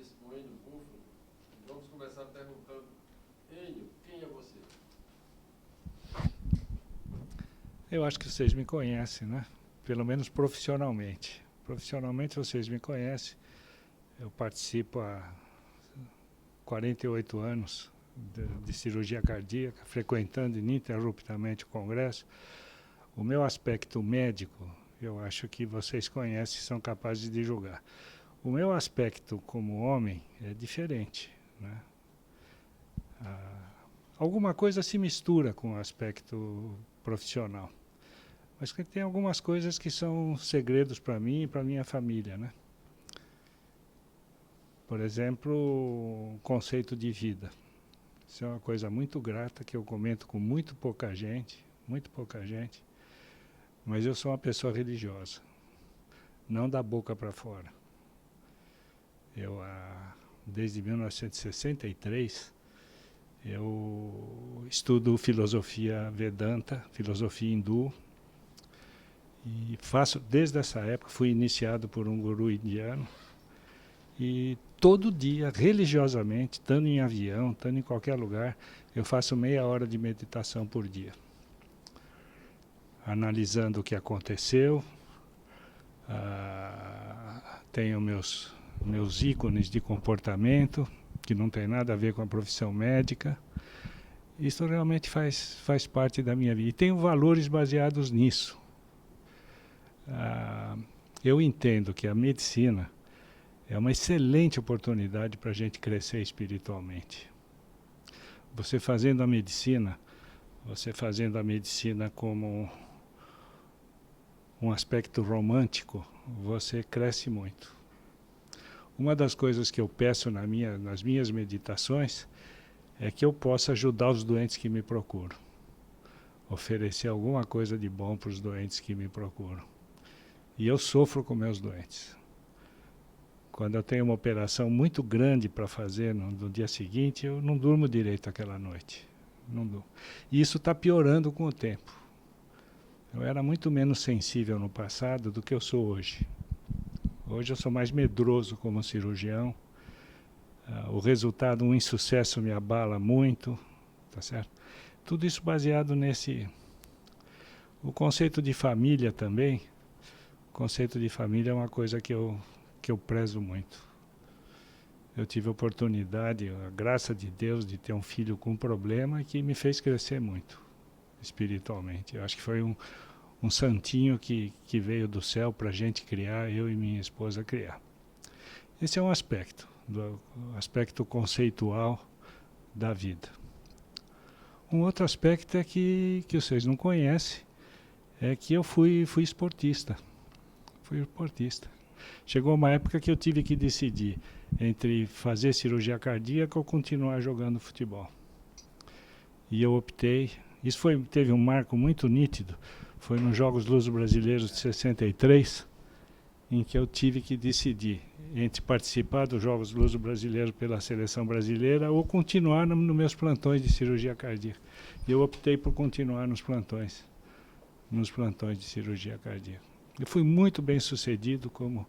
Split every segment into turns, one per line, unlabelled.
conheço o Enio Búfalo. Vamos começar perguntando, Enio, quem é você?
Eu acho que vocês me conhecem, né? Pelo menos profissionalmente. Profissionalmente vocês me conhecem. Eu participo há 48 anos de cirurgia cardíaca, frequentando ininterruptamente o congresso. O meu aspecto médico, eu acho que vocês conhecem e são capazes de julgar. O meu aspecto como homem é diferente, né? Alguma coisa se mistura com o aspecto profissional. Mas que tem algumas coisas que são segredos para mim e para minha família, né? Por exemplo, o conceito de vida. Isso é uma coisa muito grata que eu comento com muito pouca gente, mas eu sou uma pessoa religiosa, não da boca para fora. Eu, desde 1963, eu estudo filosofia Vedanta, filosofia hindu, e faço, desde essa época, fui iniciado por um guru indiano, e todo dia, religiosamente, estando em avião, estando em qualquer lugar, eu faço meia hora de meditação por dia. Analisando o que aconteceu, tenho meus ícones de comportamento, que não tem nada a ver com a profissão médica. Isso realmente faz parte da minha vida. E tenho valores baseados nisso. Eu entendo que a medicina é uma excelente oportunidade para a gente crescer espiritualmente. Você fazendo a medicina como um aspecto romântico, você cresce muito. Uma das coisas que eu peço nas minhas meditações é que eu possa ajudar os doentes que me procuram. Oferecer alguma coisa de bom para os doentes que me procuram. E eu sofro com meus doentes. Quando eu tenho uma operação muito grande para fazer no dia seguinte, eu não durmo direito aquela noite. Não durmo. E isso está piorando com o tempo. Eu era muito menos sensível no passado do que eu sou hoje. Hoje eu sou mais medroso como cirurgião. O resultado, um insucesso me abala muito, tá certo? Tudo isso baseado nesse... O conceito de família também. O conceito de família é uma coisa que eu prezo muito. Eu tive a oportunidade, a graça de Deus, de ter um filho com problema que me fez crescer muito, espiritualmente. Eu acho que foi um santinho que veio do céu para a gente criar, eu e minha esposa criar. Esse é um aspecto, do aspecto conceitual da vida. Um outro aspecto é que vocês não conhecem, é que eu fui esportista. Fui esportista. Chegou uma época que eu tive que decidir entre fazer cirurgia cardíaca ou continuar jogando futebol. E eu optei, teve um marco muito nítido, foi nos Jogos Luso-Brasileiros de 63, em que eu tive que decidir entre participar dos Jogos Luso-Brasileiros pela seleção brasileira ou continuar nos meus plantões de cirurgia cardíaca. E eu optei por continuar nos plantões de cirurgia cardíaca. Eu fui muito bem sucedido como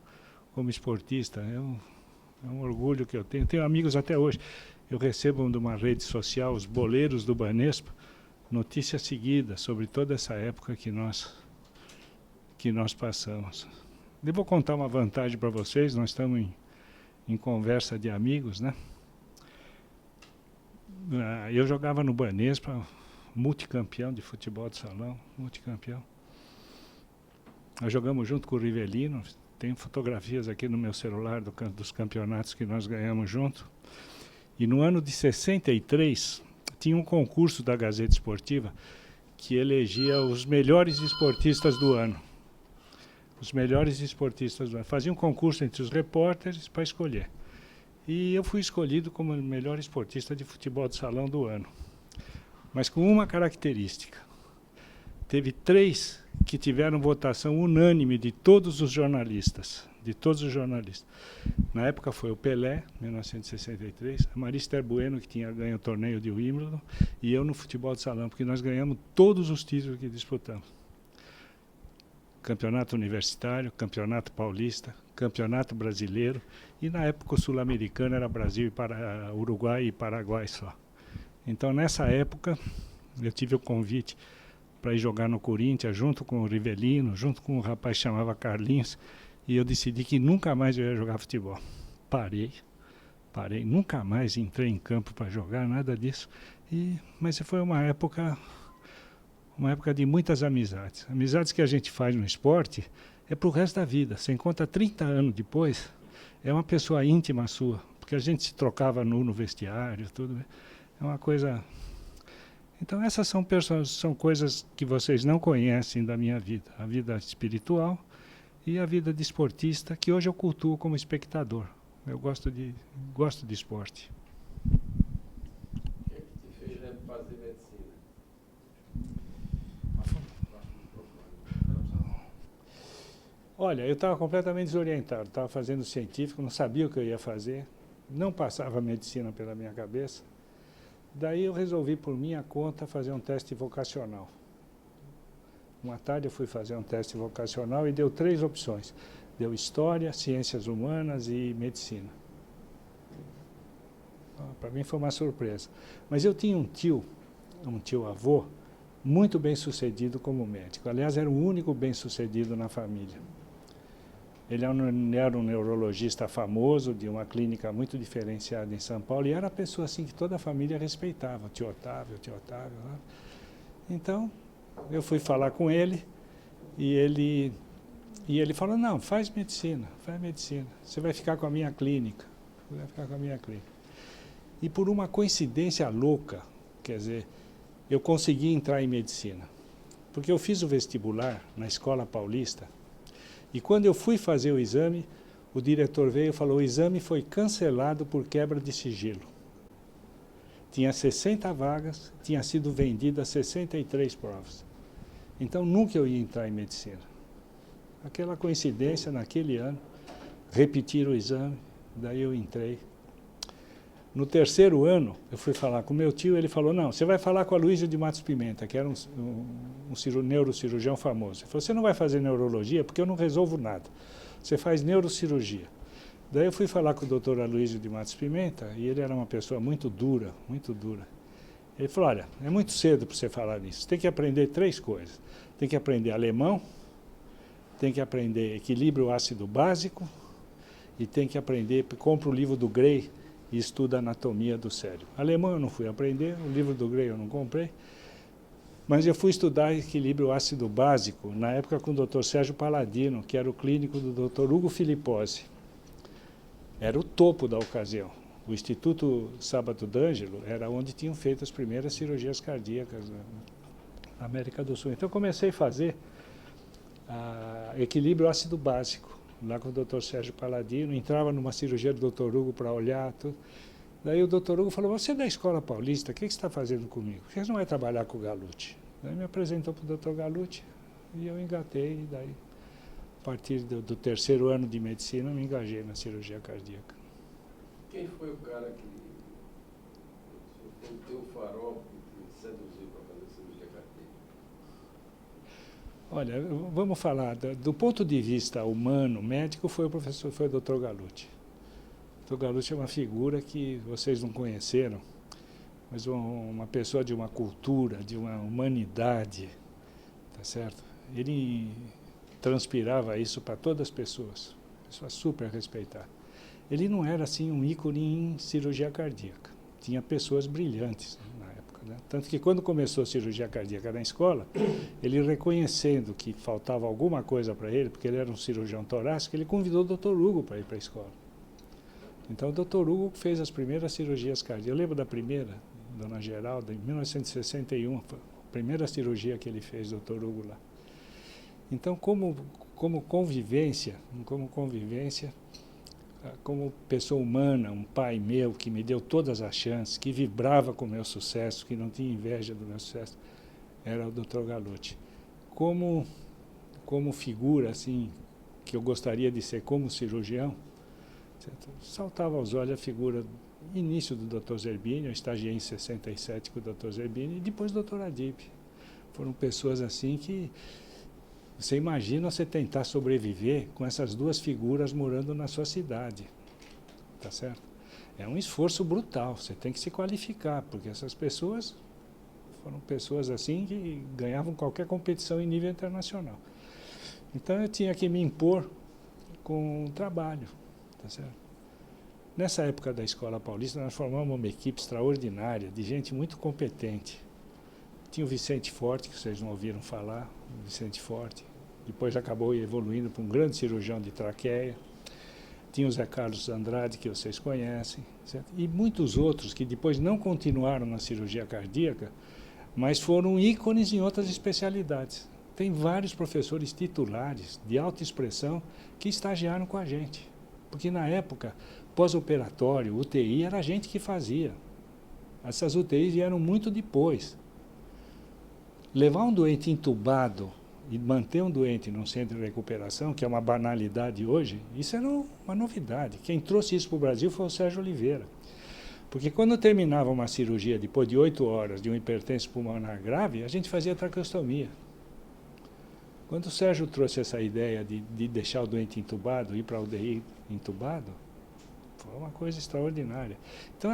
esportista. É um orgulho que eu tenho. Tenho amigos até hoje. Eu recebo de uma rede social, os boleiros do Banespa, notícias seguidas sobre toda essa época que nós passamos. Eu vou contar uma vantagem para vocês. Nós estamos em conversa de amigos, né? Eu jogava no Banespa, multicampeão de futebol de salão, multicampeão. Nós jogamos junto com o Rivelino, tem fotografias aqui no meu celular dos campeonatos que nós ganhamos junto. E no ano de 63, tinha um concurso da Gazeta Esportiva que elegia os melhores esportistas do ano. Os melhores esportistas do ano. Fazia um concurso entre os repórteres para escolher. E eu fui escolhido como o melhor esportista de futebol de salão do ano. Mas com uma característica. Teve 3 que tiveram votação unânime de todos os jornalistas. Na época foi o Pelé, 1963, a Marister Bueno, que tinha ganho o torneio de Wimbledon, e eu no futebol de salão, porque nós ganhamos todos os títulos que disputamos. Campeonato universitário, campeonato paulista, Campeonato Brasileiro, e na época o Sul-Americano era Brasil, e Uruguai e Paraguai só. Então nessa época eu tive o convite para ir jogar no Corinthians, junto com o Rivelino, junto com um rapaz que chamava Carlinhos, e eu decidi que nunca mais eu ia jogar futebol. Parei, nunca mais entrei em campo para jogar, nada disso. Mas foi uma época de muitas amizades. Amizades que a gente faz no esporte é pro resto da vida. Você encontra 30 anos depois, é uma pessoa íntima sua, porque a gente se trocava no vestiário, tudo. É uma coisa... Então essas são coisas que vocês não conhecem da minha vida. A vida espiritual e a vida de esportista, que hoje eu cultuo como espectador. Eu gosto de esporte.
O que é que te fez fazer medicina?
Olha, eu estava completamente desorientado. Estava fazendo científico, não sabia o que eu ia fazer. Não passava medicina pela minha cabeça. Daí eu resolvi, por minha conta, fazer um teste vocacional. Uma tarde eu fui fazer um teste vocacional e deu 3 opções. Deu História, Ciências Humanas e Medicina. Para mim foi uma surpresa. Mas eu tinha um tio-avô, muito bem sucedido como médico. Aliás, era o único bem sucedido na família. Ele era um neurologista famoso, de uma clínica muito diferenciada em São Paulo, e era a pessoa assim que toda a família respeitava, o tio Otávio. Né? Então, eu fui falar com ele, e ele falou, não, faz medicina, você vai ficar com a minha clínica. E por uma coincidência louca, quer dizer, eu consegui entrar em medicina, porque eu fiz o vestibular na Escola Paulista, e quando eu fui fazer o exame, o diretor veio e falou, o exame foi cancelado por quebra de sigilo. Tinha 60 vagas, tinha sido vendidas 63 provas. Então nunca eu ia entrar em medicina. Aquela coincidência, naquele ano, repetiram o exame, daí eu entrei. No 3º ano, eu fui falar com meu tio, ele falou, não, você vai falar com a Luísa de Matos Pimenta, que era um neurocirurgião famoso. Ele falou, você não vai fazer neurologia porque eu não resolvo nada. Você faz neurocirurgia. Daí eu fui falar com o doutor Aloysio de Matos Pimenta, e ele era uma pessoa muito dura, muito dura. Ele falou, olha, é muito cedo para você falar nisso, tem que aprender 3 coisas. Tem que aprender alemão, tem que aprender equilíbrio ácido básico, e tem que aprender, compra o livro do Gray, e estuda anatomia do cérebro. Alemão eu não fui aprender, o livro do Gray eu não comprei, mas eu fui estudar equilíbrio ácido básico, na época com o Dr. Sérgio Paladino, que era o clínico do Dr. Hugo Filipposi. Era o topo da ocasião. O Instituto Sábato d'Angelo era onde tinham feito as primeiras cirurgias cardíacas na América do Sul. Então eu comecei a fazer equilíbrio ácido básico, lá com o Dr. Sérgio Paladino, entrava numa cirurgia do Dr. Hugo para olhar tudo. Daí o Dr. Hugo falou, você é da Escola Paulista, o que você está fazendo comigo? Por que você não vai trabalhar com o Galute? Daí me apresentou para o Dr. Galute e eu engatei, e daí, a partir do 3º ano de medicina, eu me engajei na cirurgia cardíaca.
Quem foi o cara que foi o teu farol que te seduziu para fazer cirurgia cardíaca?
Olha, vamos falar, do ponto de vista humano, médico, foi o Dr. Galute. O Dr. Galute é uma figura que vocês não conheceram, mas uma pessoa de uma cultura, de uma humanidade, tá certo? Ele transpirava isso para todas as pessoas super respeitada. Ele não era assim um ícone em cirurgia cardíaca, tinha pessoas brilhantes na época, né? Tanto que quando começou a cirurgia cardíaca na escola, ele reconhecendo que faltava alguma coisa para ele, porque ele era um cirurgião torácico, ele convidou o Dr. Hugo para ir para a escola. Então o Dr. Hugo fez as primeiras cirurgias cardíacas. Eu lembro da primeira, Dona Geralda, em 1961, foi a primeira cirurgia que ele fez, Dr. Hugo lá. Então, como convivência, como pessoa humana, um pai meu que me deu todas as chances, que vibrava com o meu sucesso, que não tinha inveja do meu sucesso, era o Dr. Galute. Como figura, assim, que eu gostaria de ser como cirurgião, certo? Saltava aos olhos a figura, início do Dr. Zerbini, eu estagiei em 67 com o Dr. Zerbini, e depois o Dr. Adib. Foram pessoas assim que Você imagina você tentar sobreviver com essas duas figuras morando na sua cidade, tá certo? É um esforço brutal, você tem que se qualificar, porque essas pessoas foram pessoas assim que ganhavam qualquer competição em nível internacional. Então eu tinha que me impor com o trabalho, tá certo? Nessa época da Escola Paulista, nós formamos uma equipe extraordinária, de gente muito competente. Tinha o Vicente Forte, que vocês não ouviram falar, o Vicente Forte. Depois acabou evoluindo para um grande cirurgião de traqueia. Tinha o Zé Carlos Andrade, que vocês conhecem, certo? E muitos outros que depois não continuaram na cirurgia cardíaca, mas foram ícones em outras especialidades. Tem vários professores titulares de alta expressão que estagiaram com a gente. Porque na época, pós-operatório, UTI, era a gente que fazia. Essas UTIs vieram muito depois. Levar um doente entubado e manter um doente num centro de recuperação, que é uma banalidade hoje, isso era uma novidade. Quem trouxe isso para o Brasil foi o Sérgio Oliveira. Porque quando terminava uma cirurgia, depois de 8 horas de um hipertenso pulmonar grave, a gente fazia traqueostomia. Quando o Sérgio trouxe essa ideia de deixar o doente entubado, ir para a UTI entubado, foi uma coisa extraordinária. Então,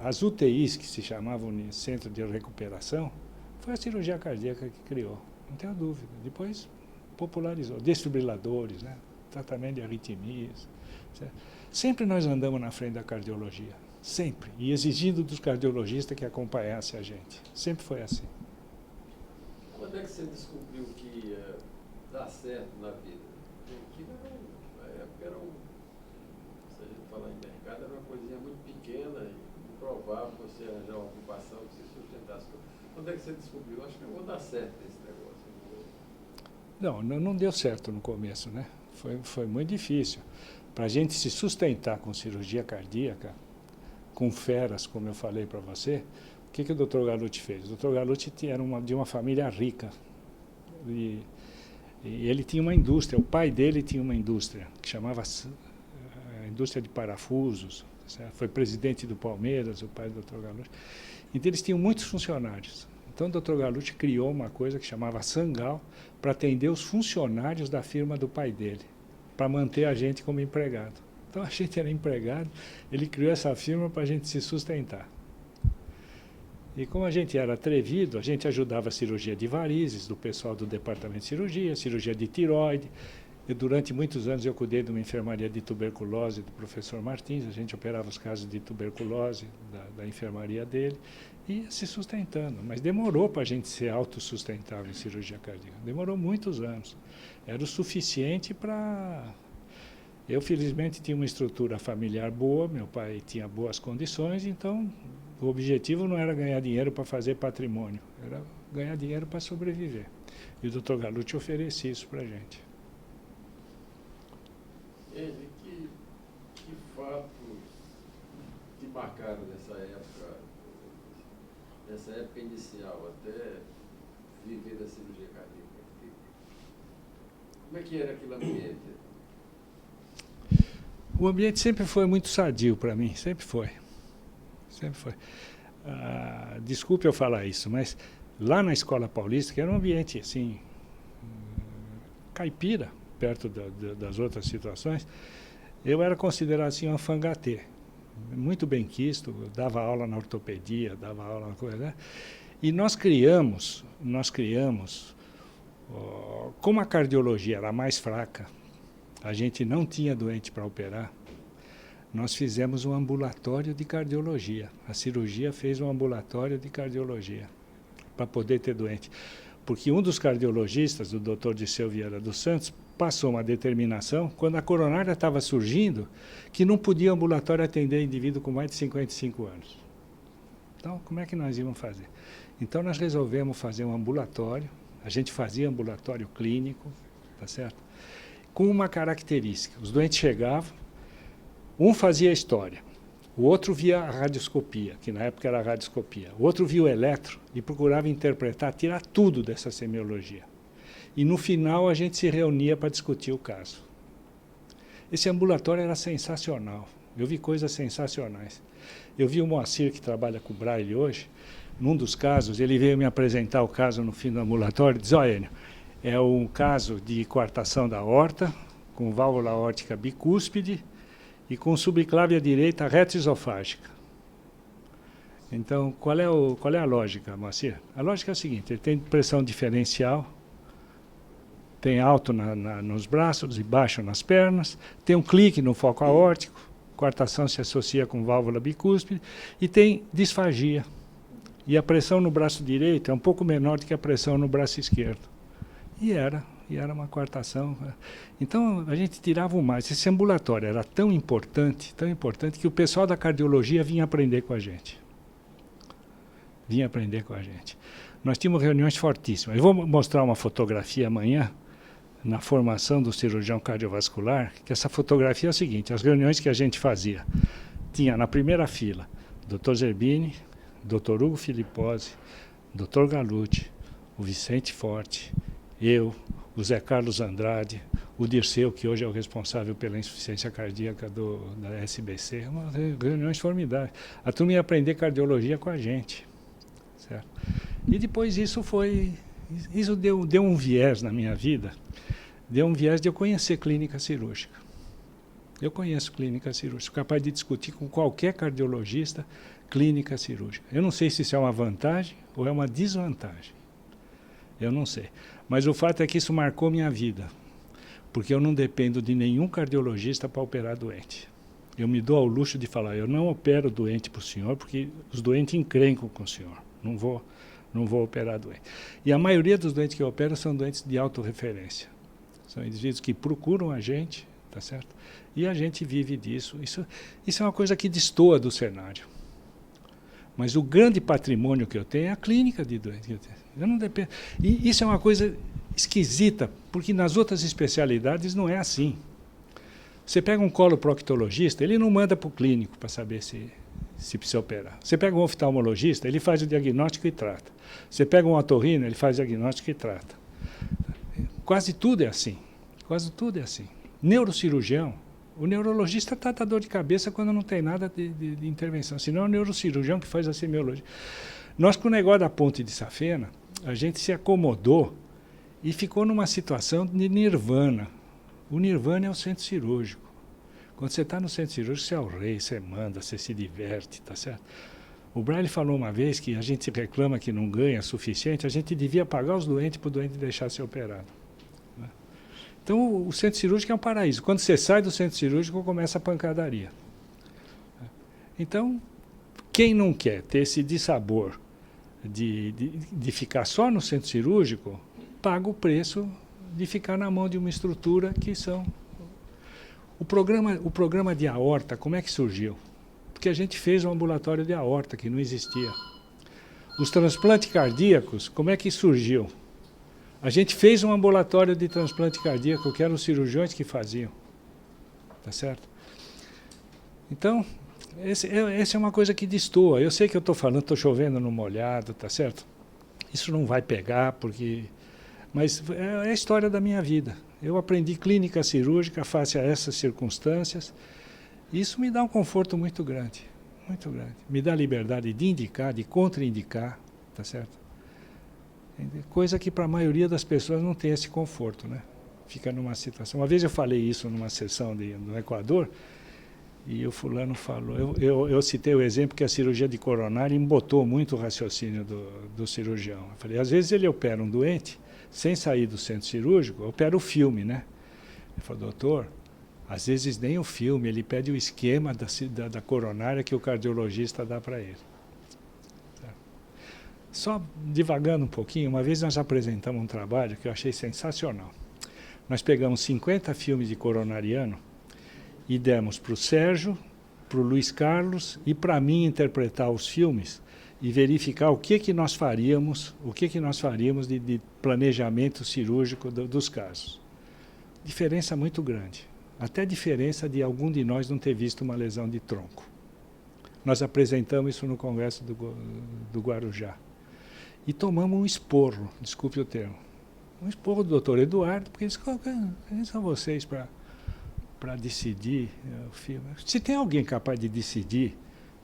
as UTIs, que se chamavam de Centro de Recuperação, foi a cirurgia cardíaca que criou, não tenho dúvida. Depois popularizou. Desfibriladores, né? Tratamento de arritmias. Certo? Sempre nós andamos na frente da cardiologia, sempre. E exigindo dos cardiologistas que acompanhassem a gente. Sempre foi assim.
Quando é que você descobriu que ia dar certo na vida? Porque na época era se a gente falar em mercado, era uma coisinha muito pequena e improvável você arranjar uma ocupação que se sustentasse. Quando é que você descobriu? Acho que eu vou dar certo esse negócio.
Não deu certo no começo, né? Foi muito difícil. Para a gente se sustentar com cirurgia cardíaca, com feras, como eu falei para você, o que o Dr. Galute fez? O Dr. Galute era de uma família rica. E ele tinha uma indústria, o pai dele tinha uma indústria, que chamava a indústria de parafusos. Certo? Foi presidente do Palmeiras, o pai do Dr. Galute. Então, eles tinham muitos funcionários. Então, o Dr. Galute criou uma coisa que chamava Sangal para atender os funcionários da firma do pai dele, para manter a gente como empregado. Então, a gente era empregado, ele criou essa firma para a gente se sustentar. E como a gente era atrevido, a gente ajudava a cirurgia de varizes, do pessoal do departamento de cirurgia de tireoide. E durante muitos anos eu cuidei de uma enfermaria de tuberculose do professor Martins, a gente operava os casos de tuberculose da enfermaria dele, e ia se sustentando. Mas demorou para a gente ser autossustentável em cirurgia cardíaca, demorou muitos anos. Era o suficiente para... Eu, felizmente, tinha uma estrutura familiar boa, meu pai tinha boas condições, então o objetivo não era ganhar dinheiro para fazer patrimônio, era ganhar dinheiro para sobreviver. E o Dr. Galute oferecia isso para a gente.
Ele, que fatos te marcaram nessa época inicial, até viver da cirurgia cardíaca? Como é que era aquele ambiente?
O ambiente sempre foi muito sadio para mim, sempre foi. Sempre foi. Desculpe eu falar isso, mas lá na Escola Paulista, que era um ambiente assim, caipira, perto das outras situações, eu era considerado assim um alfangatê, muito bem quisto, dava aula na ortopedia, dava aula na coisa, né? E nós criamos, como a cardiologia era mais fraca, a gente não tinha doente para operar, nós fizemos um ambulatório de cardiologia. A cirurgia fez um ambulatório de cardiologia para poder ter doente. Porque um dos cardiologistas, o Dr. Disseu Vieira dos Santos, passou uma determinação, quando a coronária estava surgindo, que não podia o ambulatório atender indivíduo com mais de 55 anos. Então, como é que nós íamos fazer? Então, nós resolvemos fazer um ambulatório, a gente fazia ambulatório clínico, tá certo? Com uma característica, os doentes chegavam, um fazia a história, o outro via a radioscopia, que na época era a radioscopia, o outro via o eletro e procurava interpretar, tirar tudo dessa semiologia. E no final a gente se reunia para discutir o caso. Esse ambulatório era sensacional, eu vi coisas sensacionais. Eu vi o Moacir, que trabalha com o Braille hoje, num dos casos, ele veio me apresentar o caso no fim do ambulatório e disse, ó, Enio, É um caso de coartação da aorta, com válvula aórtica bicúspide e com subclávia direita retroesofágica. Então, qual é a lógica, Moacir? A lógica é a seguinte: ele tem pressão diferencial, tem alto nos braços e baixo nas pernas, tem um clique no foco aórtico, coartação se associa com válvula bicúspide, e tem disfagia. E a pressão no braço direito é um pouco menor do que a pressão no braço esquerdo. E era uma coartação. Então, a gente tirava o mais. Esse ambulatório era tão importante, que o pessoal da cardiologia vinha aprender com a gente. Nós tínhamos reuniões fortíssimas. Eu vou mostrar uma fotografia amanhã, na formação do cirurgião cardiovascular, que essa fotografia é o seguinte: as reuniões que a gente fazia, tinha na primeira fila Dr. Zerbini, Dr. Hugo Filipposi, Dr. Galute, o Vicente Forte, eu, o Zé Carlos Andrade, o Dirceu, que hoje é o responsável pela insuficiência cardíaca da SBC, reuniões formidáveis. A turma ia aprender cardiologia com a gente. Certo? E depois isso deu um viés na minha vida, deu um viés de eu conhecer clínica cirúrgica. Eu conheço clínica cirúrgica, sou capaz de discutir com qualquer cardiologista clínica cirúrgica. Eu não sei se isso é uma vantagem ou é uma desvantagem. Eu não sei. Mas o fato é que isso marcou minha vida, porque eu não dependo de nenhum cardiologista para operar doente. Eu me dou ao luxo de falar: eu não opero doente para o senhor, porque os doentes encrencam com o senhor. Não vou operar doente. E a maioria dos doentes que eu opero são doentes de autorreferência. São indivíduos que procuram a gente, tá certo? E a gente vive disso. Isso é uma coisa que destoa do cenário. Mas o grande patrimônio que eu tenho é a clínica de doente que eu tenho. Eu não dependo. E isso é uma coisa esquisita, porque nas outras especialidades não é assim. Você pega um coloproctologista, ele não manda para o clínico para saber se precisa operar. Você pega um oftalmologista, ele faz o diagnóstico e trata. Você pega um otorrino, ele faz o diagnóstico e trata. Quase tudo é assim. Neurocirurgião, o neurologista trata dor de cabeça quando não tem nada de intervenção, senão é o neurocirurgião que faz a semiologia. Nós, com o negócio da ponte de Safena, a gente se acomodou e ficou numa situação de nirvana. O nirvana é o centro cirúrgico. Quando você está no centro cirúrgico, você é o rei, você manda, você se diverte, tá certo? O Braille falou uma vez que a gente reclama que não ganha suficiente, a gente devia pagar os doentes para o doente deixar ser operado. Né? Então, o centro cirúrgico é um paraíso. Quando você sai do centro cirúrgico, começa a pancadaria. Então, quem não quer ter esse dissabor de ficar só no centro cirúrgico, paga o preço de ficar na mão de uma estrutura que são... O programa de aorta, como é que surgiu? Porque a gente fez um ambulatório de aorta que não existia. Os transplantes cardíacos, como é que surgiu? A gente fez um ambulatório de transplante cardíaco, que eram os cirurgiões que faziam. Tá certo? Então, essa é uma coisa que destoa. Eu sei que eu estou falando, estou chovendo no molhado, tá certo? Isso não vai pegar, porque... Mas é a história da minha vida. Eu aprendi clínica cirúrgica face a essas circunstâncias. Isso me dá um conforto muito grande, muito grande. Me dá liberdade de indicar, de contraindicar, tá certo? Coisa que para a maioria das pessoas não tem esse conforto, né? Fica numa situação... Uma vez eu falei isso numa sessão no Equador, e o fulano falou... Eu citei o exemplo que a cirurgia de coronária embotou muito o raciocínio do cirurgião. Eu falei, às vezes ele opera um doente, sem sair do centro cirúrgico, opera o filme, né? Ele falou, doutor, às vezes nem o filme, ele pede o esquema da coronária que o cardiologista dá para ele. Só divagando um pouquinho, uma vez nós apresentamos um trabalho que eu achei sensacional. Nós pegamos 50 filmes de coronariano e demos para o Sérgio, para o Luiz Carlos e para mim interpretar os filmes e verificar o que nós faríamos de planejamento cirúrgico dos casos. Diferença muito grande. Até diferença de algum de nós não ter visto uma lesão de tronco. Nós apresentamos isso no Congresso do Guarujá. E tomamos um esporro, desculpe o termo. Um esporro do doutor Eduardo, porque eles quem são vocês para decidir o filme? Se tem alguém capaz de decidir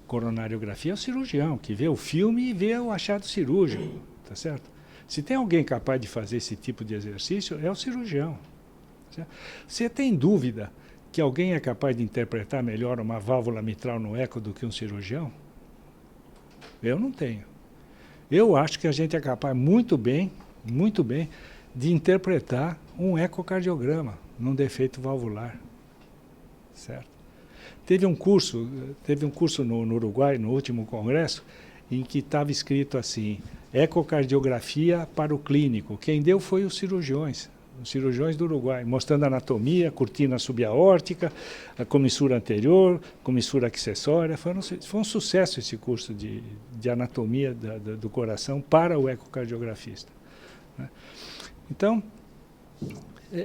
coronariografia, é o cirurgião, que vê o filme e vê o achado cirúrgico, tá certo? Se tem alguém capaz de fazer esse tipo de exercício, é o cirurgião. Você tem dúvida que alguém é capaz de interpretar melhor uma válvula mitral no eco do que um cirurgião? Eu não tenho. Eu acho que a gente é capaz muito bem, de interpretar um ecocardiograma num defeito valvular. Certo? Teve um curso no Uruguai, no último congresso, em que estava escrito assim, ecocardiografia para o clínico. Quem deu foi os cirurgiões do Uruguai, mostrando a anatomia, cortina subaórtica, a comissura anterior, comissura acessória. Foi um sucesso esse curso de anatomia do coração para o ecocardiografista. Então,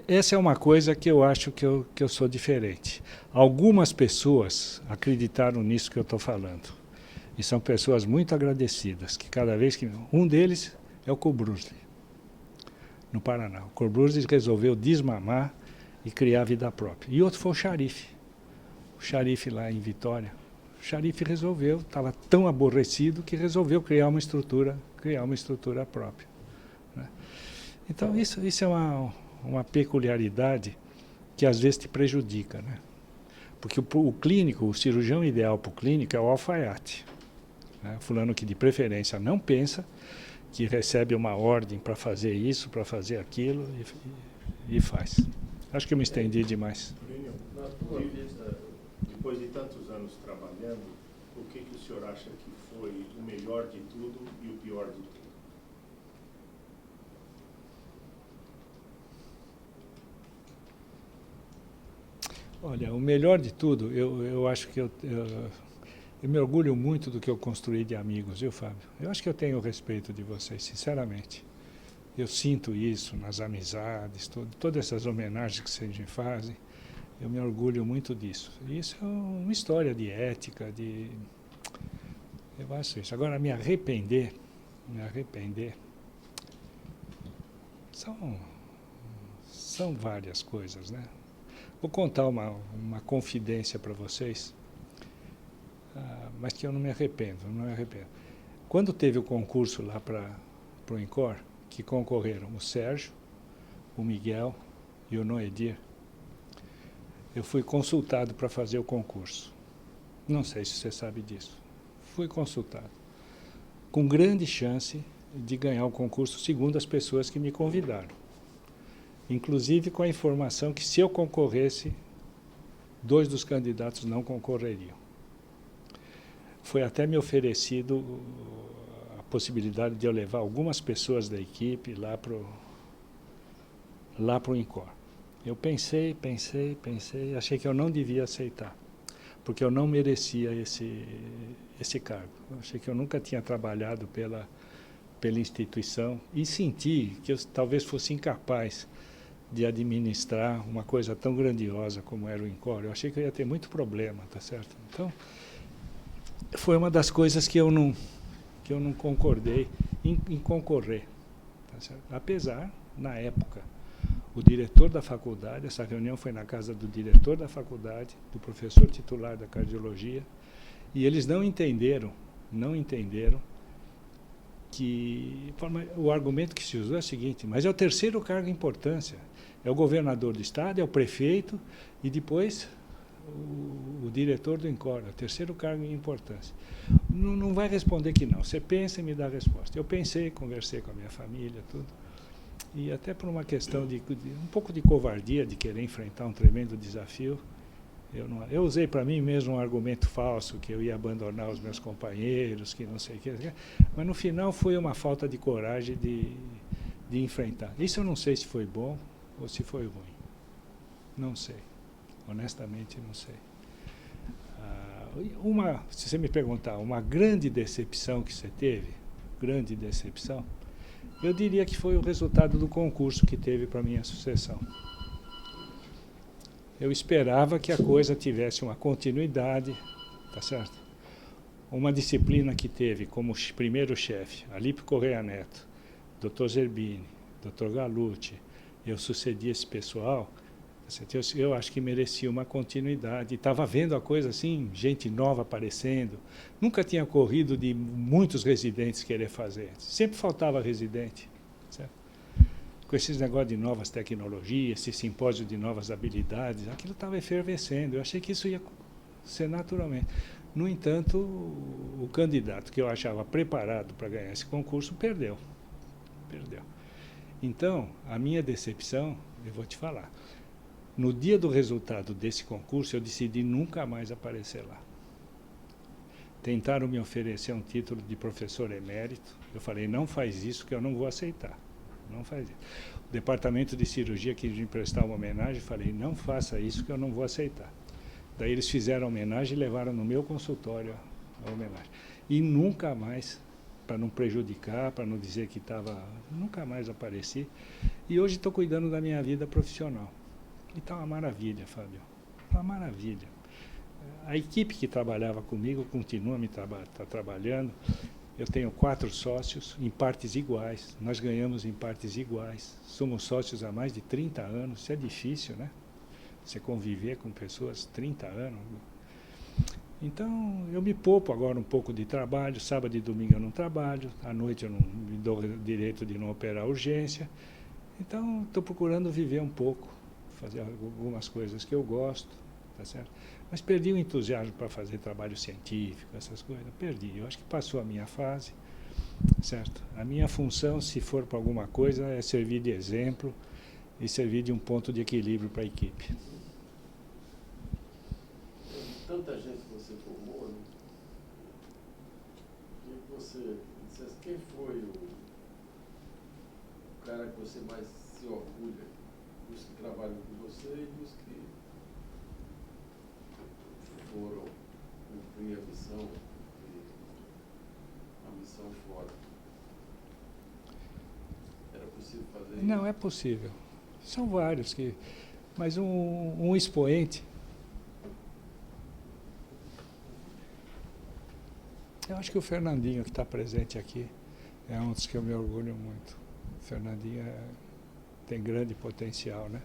essa é uma coisa que eu acho que eu sou diferente. Algumas pessoas acreditaram nisso que eu estou falando. E são pessoas muito agradecidas, que cada vez que... Um deles é o Kobrusli, no Paraná. O Kobrusli resolveu desmamar e criar vida própria. E outro foi o Sharif. O Sharif lá em Vitória. O Sharif resolveu, estava tão aborrecido que resolveu criar uma estrutura própria. Né? Então isso é uma peculiaridade que às vezes te prejudica, né? Porque o clínico, o cirurgião ideal para o clínico é o alfaiate. Né? Fulano que de preferência não pensa, que recebe uma ordem para fazer isso, para fazer aquilo e faz. Acho que eu me estendi demais.
Depois de tantos anos trabalhando, o que o senhor acha que foi o melhor de tudo e o pior de tudo?
Olha, o melhor de tudo, eu acho que eu me orgulho muito do que eu construí de amigos, viu, Fábio? Eu acho que eu tenho o respeito de vocês, sinceramente. Eu sinto isso nas amizades, todas essas homenagens que vocês me fazem, eu me orgulho muito disso. Isso é uma história de ética, eu acho isso. Agora, me arrepender, são várias coisas, né? Vou contar uma confidência para vocês, mas que eu não me arrependo, Quando teve o concurso lá para o INCOR, que concorreram o Sérgio, o Miguel e o Noedir, eu fui consultado para fazer o concurso. Não sei se você sabe disso. Fui consultado. Com grande chance de ganhar o concurso segundo as pessoas que me convidaram. Inclusive com a informação que se eu concorresse, 2 dos candidatos não concorreriam. Foi até me oferecido a possibilidade de eu levar algumas pessoas da equipe lá para o INCOR. Eu pensei, achei que eu não devia aceitar, porque eu não merecia esse cargo. Eu achei que eu nunca tinha trabalhado pela instituição e senti que eu talvez fosse incapaz de administrar uma coisa tão grandiosa como era o INCOR. Eu achei que eu ia ter muito problema, tá certo? Então, foi uma das coisas que eu não concordei em concorrer, tá certo? Apesar, na época, o diretor da faculdade, essa reunião foi na casa do diretor da faculdade, do professor titular da cardiologia, e eles não entenderam que o argumento que se usou é o seguinte, mas é o terceiro cargo em importância. É o governador do estado, é o prefeito e depois o diretor do INCOR, é o terceiro cargo em importância. Não vai responder que não. Você pensa e me dá a resposta. Eu pensei, conversei com a minha família, tudo. E até por uma questão de um pouco de covardia, de querer enfrentar um tremendo desafio, eu usei para mim mesmo um argumento falso, que eu ia abandonar os meus companheiros, que não sei o que, mas no final foi uma falta de coragem de enfrentar. Isso eu não sei se foi bom ou se foi ruim. Não sei. Honestamente, não sei. Se você me perguntar, uma grande decepção que você teve, eu diria que foi o resultado do concurso que teve para a minha sucessão. Eu esperava que a coisa tivesse uma continuidade, tá certo? Uma disciplina que teve como primeiro chefe Alípio Correia Neto, Dr. Zerbini, Dr. Gallucci, eu sucedi esse pessoal, eu acho que merecia uma continuidade. Estava vendo a coisa assim, gente nova aparecendo. Nunca tinha corrido de muitos residentes querer fazer. Sempre faltava residente. com esses negócios de novas tecnologias, esse simpósio de novas habilidades, aquilo estava efervescendo. Eu achei que isso ia ser naturalmente. No entanto, o candidato que eu achava preparado para ganhar esse concurso perdeu. Perdeu. Então, a minha decepção, eu vou te falar, no dia do resultado desse concurso, eu decidi nunca mais aparecer lá. Tentaram me oferecer um título de professor emérito. Eu falei, não faz isso que eu não vou aceitar. Não faz isso. O departamento de cirurgia quis me prestar uma homenagem, falei, não faça isso que eu não vou aceitar. Daí eles fizeram a homenagem e levaram no meu consultório a homenagem. E nunca mais, para não prejudicar, para não dizer que estava... Nunca mais apareci. E hoje estou cuidando da minha vida profissional. E está uma maravilha, Fábio. Uma maravilha. A equipe que trabalhava comigo continua tá trabalhando. Eu tenho 4 sócios, em partes iguais. Nós ganhamos em partes iguais. Somos sócios há mais de 30 anos. Isso é difícil, né? Você conviver com pessoas 30 anos. Então, eu me poupo agora um pouco de trabalho. Sábado e domingo eu não trabalho. À noite eu não me dou o direito de não operar urgência. Então, estou procurando viver um pouco, fazer algumas coisas que eu gosto, tá certo? Mas perdi o entusiasmo para fazer trabalho científico, essas coisas. Perdi. Eu acho que passou a minha fase, certo? A minha função, se for para alguma coisa, é servir de exemplo e servir de um ponto de equilíbrio para a equipe.
Tanta gente que você formou, né? E você dissesse, quem foi o cara que você mais se orgulha dos que trabalham com você e dos que foram cumprir a missão fora? Era possível fazer isso?
Não, é possível. São vários que... Mas um expoente... Eu acho que o Fernandinho, que está presente aqui, é um dos que eu me orgulho muito. O Fernandinho tem grande potencial, né?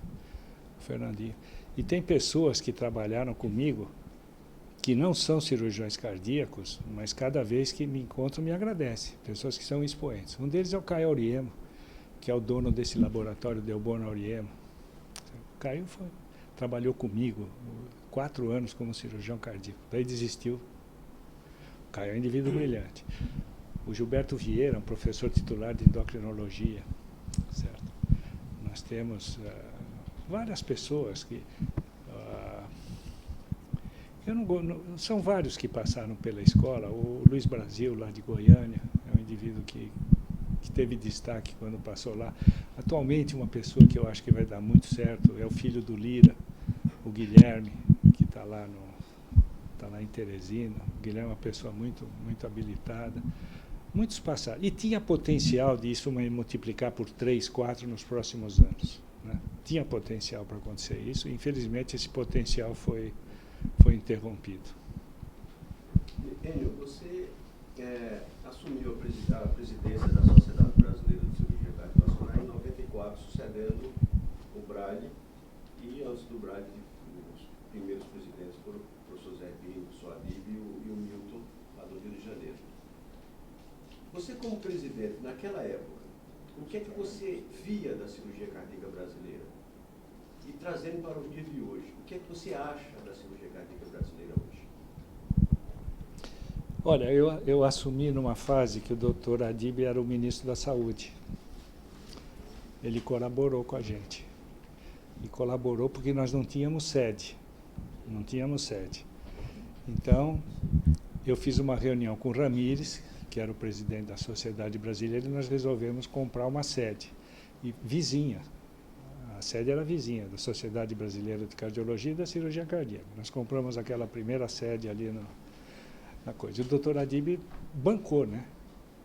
O Fernandinho. E tem pessoas que trabalharam comigo que não são cirurgiões cardíacos, mas cada vez que me encontram me agradecem. Pessoas que são expoentes. Um deles é o Caio Auriemo, que é o dono desse laboratório Delbono Auriemo. O Caio trabalhou comigo 4 anos como cirurgião cardíaco. Daí desistiu. O Caio é um indivíduo brilhante. O Gilberto Vieira, um professor titular de endocrinologia, certo? Nós temos várias pessoas que... são vários que passaram pela escola. O Luiz Brasil, lá de Goiânia, é um indivíduo que teve destaque quando passou lá. Atualmente, uma pessoa que eu acho que vai dar muito certo é o filho do Lira, o Guilherme, que está lá em Teresina. O Guilherme é uma pessoa muito, muito habilitada. Muitos passaram. E tinha potencial disso multiplicar por 3, 4 nos próximos anos, né? Tinha potencial para acontecer isso. Infelizmente, esse potencial foi interrompido.
Enio, você assumiu a presidência da Sociedade Brasileira de Cirurgia Cardiovascular em 94, sucedendo o Braille, e antes do Braille, os primeiros presidentes foram o professor Zé Pino, o Soadib e o Milton, lá do Rio de Janeiro. Você, como presidente, naquela época, o que é que você via da cirurgia cardíaca brasileira? E trazendo para o dia de hoje, o que é que você acha da cirurgia cardíaca brasileira hoje?
Olha, eu assumi numa fase que o doutor Adib era o ministro da Saúde. Ele colaborou com a gente. E colaborou porque nós não tínhamos sede. Não tínhamos sede. Então, eu fiz uma reunião com o Ramires, que era o presidente da Sociedade Brasileira, e nós resolvemos comprar uma sede. E vizinha. A sede era vizinha da Sociedade Brasileira de Cardiologia e da Cirurgia Cardíaca. Nós compramos aquela primeira sede ali na coisa. E o doutor Adib bancou, né?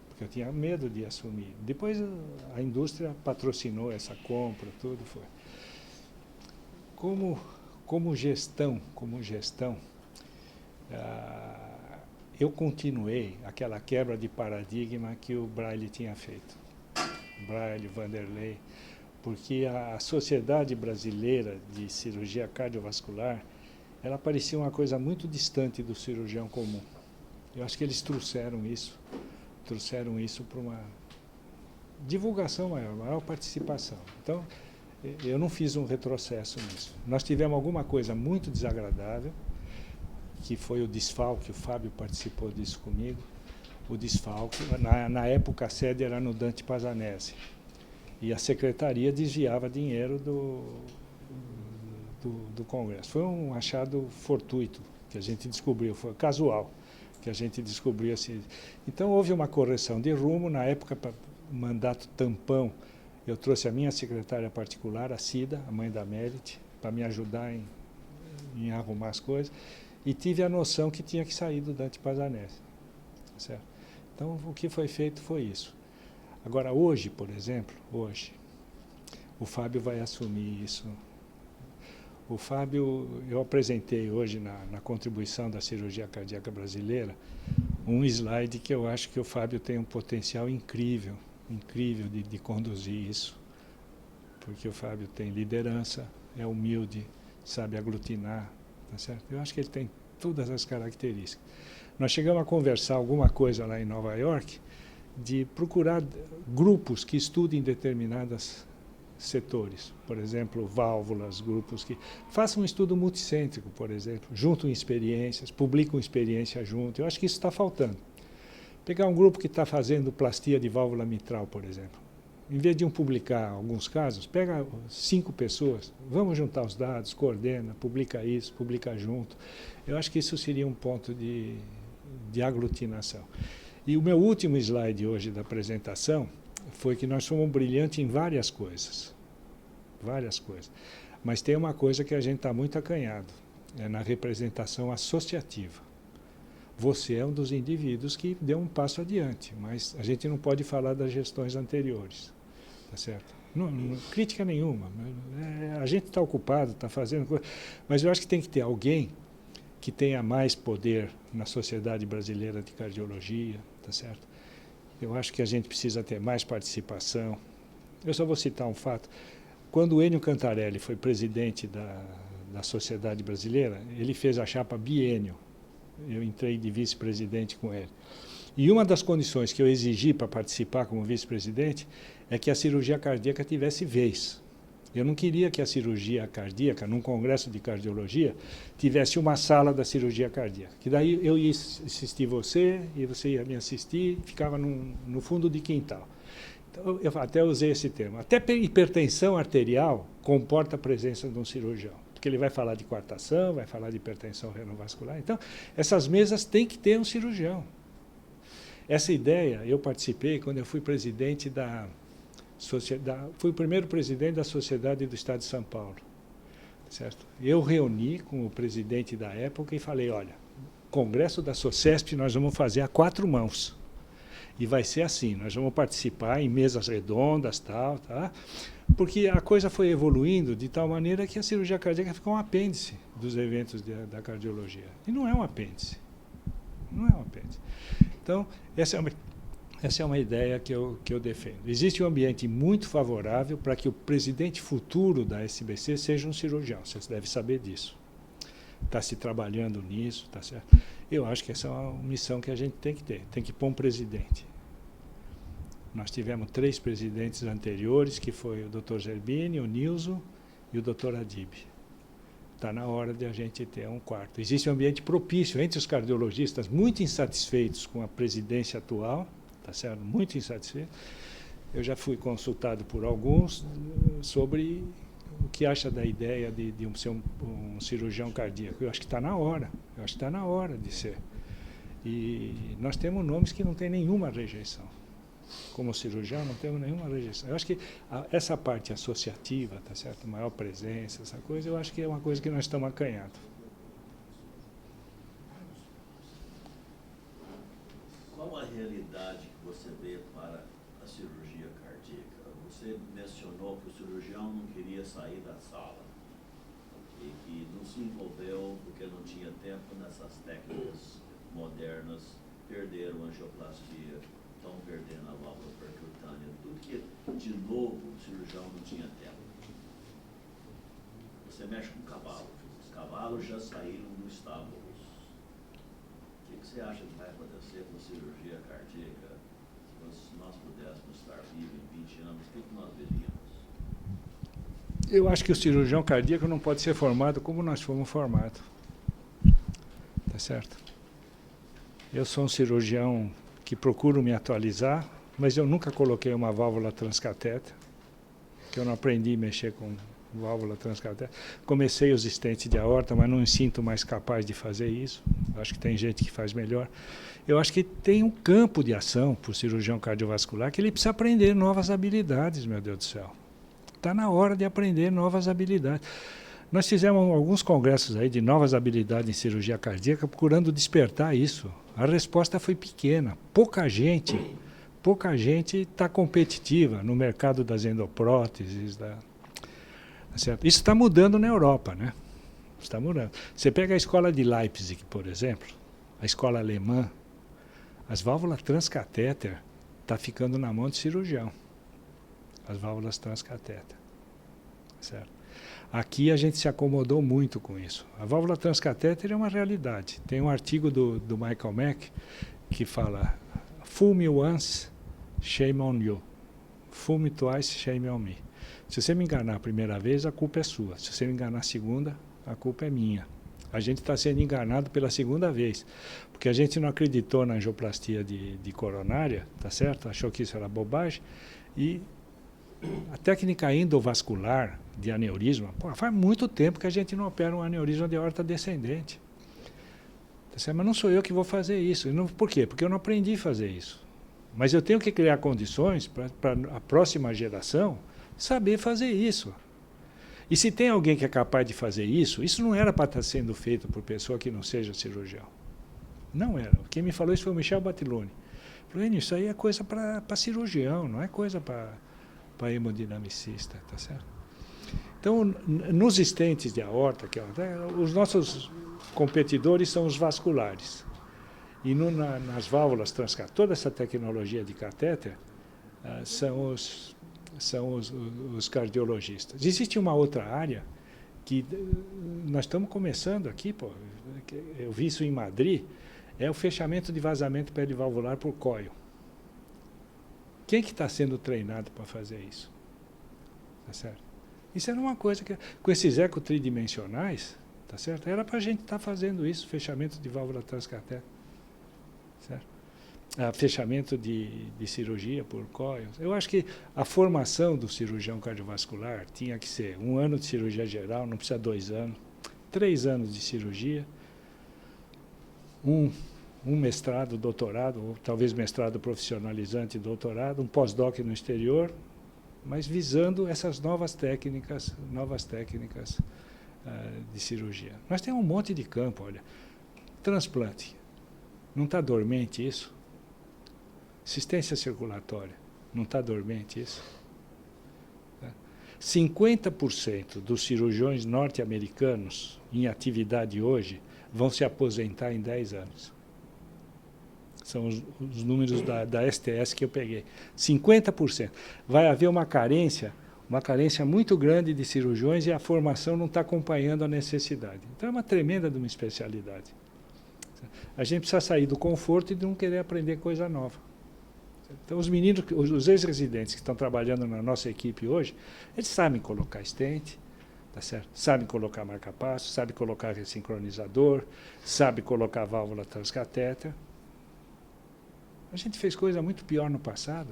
Porque eu tinha medo de assumir. Depois a indústria patrocinou essa compra, tudo foi. Como gestão, eu continuei aquela quebra de paradigma que o Braille tinha feito. Braille, Vanderlei, porque a Sociedade Brasileira de Cirurgia Cardiovascular, ela parecia uma coisa muito distante do cirurgião comum. Eu acho que eles trouxeram isso divulgação maior, maior participação. Então, eu não fiz um retrocesso nisso. Nós tivemos alguma coisa muito desagradável, que foi o desfalque, o Fábio participou disso comigo, o desfalque. Na época, a sede era no Dante Pazanese, e a secretaria desviava dinheiro do Congresso. Foi um achado fortuito que a gente descobriu, foi casual que a gente descobriu assim. Então houve uma correção de rumo. Na época, para o mandato tampão, eu trouxe a minha secretária particular, a Cida, a mãe da Merit, para me ajudar em arrumar as coisas, e tive a noção que tinha que sair do Dante Pazanese. Certo? Então o que foi feito foi isso. Agora hoje, por exemplo, o Fábio vai assumir isso. O Fábio, eu apresentei hoje na contribuição da cirurgia cardíaca brasileira um slide que eu acho que o Fábio tem um potencial incrível de conduzir isso, porque o Fábio tem liderança, é humilde, sabe aglutinar, tá certo? Eu acho que ele tem todas as características. Nós chegamos a conversar alguma coisa lá em Nova York de procurar grupos que estudem determinados setores, por exemplo, válvulas, grupos que façam um estudo multicêntrico, por exemplo, juntam experiências, publicam experiência junto. Eu acho que isso está faltando. Pegar um grupo que está fazendo plastia de válvula mitral, por exemplo, em vez de publicar alguns casos, pega 5 pessoas, vamos juntar os dados, coordena, publica isso, publica junto. Eu acho que isso seria um ponto de aglutinação. E o meu último slide hoje da apresentação foi que nós fomos brilhantes em várias coisas. Mas tem uma coisa que a gente está muito acanhado, é na representação associativa. Você é um dos indivíduos que deu um passo adiante, mas a gente não pode falar das gestões anteriores, tá certo? Não, crítica nenhuma. A gente está ocupado, está fazendo coisa, mas eu acho que tem que ter alguém que tenha mais poder na Sociedade Brasileira de Cardiologia, tá certo? Eu acho que a gente precisa ter mais participação. Eu só vou citar um fato. Quando o Enio Cantarelli foi presidente da Sociedade Brasileira, ele fez a chapa biênio. Eu entrei de vice-presidente com ele. E uma das condições que eu exigi para participar como vice-presidente é que a cirurgia cardíaca tivesse vez. Eu não queria que a cirurgia cardíaca, num congresso de cardiologia, tivesse uma sala da cirurgia cardíaca. Que daí eu ia assistir você, e você ia me assistir, e ficava no fundo de quintal. Então, eu até usei esse termo. Até hipertensão arterial comporta a presença de um cirurgião. Porque ele vai falar de coartação, vai falar de hipertensão renovascular. Então, essas mesas têm que ter um cirurgião. Essa ideia, eu participei quando eu fui presidente fui o primeiro presidente da Sociedade do Estado de São Paulo. Certo? Eu reuni com o presidente da época e falei, olha, congresso da SOCESP nós vamos fazer a 4 mãos. E vai ser assim, nós vamos participar em mesas redondas, tal, tá? Porque a coisa foi evoluindo de tal maneira que a cirurgia cardíaca ficou um apêndice dos eventos da cardiologia. E não é um apêndice. Não é um apêndice. Então, essa é uma ideia que eu defendo. Existe um ambiente muito favorável para que o presidente futuro da SBC seja um cirurgião. Você deve saber disso. Está se trabalhando nisso, tá certo? Eu acho que essa é uma missão que a gente tem que ter. Tem que pôr um presidente. Nós tivemos 3 presidentes anteriores, que foi o Dr. Zerbini, o Nilson e o Dr. Adib. Está na hora de a gente ter um 4º. Existe um ambiente propício entre os cardiologistas muito insatisfeitos com a presidência atual, tá certo? Muito insatisfeitos. Eu já fui consultado por alguns sobre o que acha da ideia de ser um cirurgião cardíaco. Eu acho que está na hora. Eu acho que está na hora de ser. E nós temos nomes que não têm nenhuma rejeição. Como cirurgião, não temos nenhuma rejeição. Eu acho que essa parte associativa, tá certo? Maior presença, essa coisa, eu acho que é uma coisa que nós estamos acanhados.
Qual a realidade que você vê para a cirurgia cardíaca? Você mencionou que o cirurgião não queria sair da sala e que não se envolveu porque não tinha tempo nessas técnicas modernas, perderam a angioplastia, estão perdendo a válvula percutânea, tudo que de novo o cirurgião não tinha tempo. Você mexe com cavalo, os cavalos já saíram do estábulo. O que você acha que vai acontecer com a cirurgia cardíaca? se nós pudéssemos estar vivos em 20 anos, o que nós veríamos?
Eu acho que o cirurgião cardíaco não pode ser formado como nós fomos formados. Tá certo? Eu sou um cirurgião que procuro me atualizar, mas eu nunca coloquei uma válvula transcatéter, que eu não aprendi a mexer com válvula transcatéter. Comecei os stents de aorta, mas não me sinto mais capaz de fazer isso. Acho que tem gente que faz melhor. Eu acho que tem um campo de ação para o cirurgião cardiovascular que ele precisa aprender novas habilidades, meu Deus do céu. Está na hora de aprender novas habilidades. Nós fizemos alguns congressos aí de novas habilidades em cirurgia cardíaca, procurando despertar isso. A resposta foi pequena. Pouca gente está competitiva no mercado das endopróteses. Certo? Isso está mudando na Europa, né? Está mudando. Você pega a escola de Leipzig, por exemplo, a escola alemã, as válvulas transcatéter estão ficando na mão de cirurgião. As válvulas transcatéter. Certo? Aqui a gente se acomodou muito com isso. A válvula transcatéter é uma realidade. Tem um artigo do Michael Mack que fala: "Fool me once, shame on you. Fool me twice, shame on me." Se você me enganar a primeira vez, a culpa é sua. Se você me enganar a segunda, a culpa é minha. A gente está sendo enganado pela segunda vez, porque a gente não acreditou na angioplastia de coronária, tá certo? Achou que isso era bobagem. E a técnica endovascular de aneurisma, faz muito tempo que a gente não opera um aneurisma de aorta descendente. Tá certo? Mas não sou eu que vou fazer isso. Por quê? Porque eu não aprendi a fazer isso. Mas eu tenho que criar condições para a próxima geração saber fazer isso. E se tem alguém que é capaz de fazer isso, isso não era para estar sendo feito por pessoa que não seja cirurgião. Não era. Quem me falou isso foi o Michel Batiloni. Falei: "Isso aí é coisa para cirurgião, não é coisa para hemodinamicista." Tá certo? Então, nos stents de aorta, os nossos competidores são os vasculares. E nas válvulas transcatéteres, toda essa tecnologia de catéter são os cardiologistas. Existe uma outra área que nós estamos começando aqui, eu vi isso em Madrid, é o fechamento de vazamento perivalvular por coil. Quem que está sendo treinado para fazer isso? Tá certo? Isso era uma coisa que, com esses eco tridimensionais, tá certo? Era para a gente estar fazendo isso, fechamento de válvula transcatéter. Certo? Fechamento de cirurgia por coil. Eu acho que a formação do cirurgião cardiovascular tinha que ser 1 ano de cirurgia geral, não precisa 2 anos, 3 anos de cirurgia, um mestrado, doutorado, ou talvez mestrado profissionalizante, doutorado, um pós-doc no exterior, mas visando essas novas técnicas de cirurgia. Nós temos um monte de campo, olha. Transplante. Não está dormente isso? Assistência circulatória. Não está dormente isso? 50% dos cirurgiões norte-americanos em atividade hoje vão se aposentar em 10 anos. São os números da STS que eu peguei. 50%. Vai haver uma carência muito grande de cirurgiões e a formação não está acompanhando a necessidade. Então é uma tremenda de uma especialidade. A gente precisa sair do conforto e de não querer aprender coisa nova. Então os meninos, os ex-residentes que estão trabalhando na nossa equipe hoje, eles sabem colocar stent, tá certo? Sabem colocar marca-passo, sabem colocar ressincronizador, sabem colocar válvula transcatéter. A gente fez coisa muito pior no passado.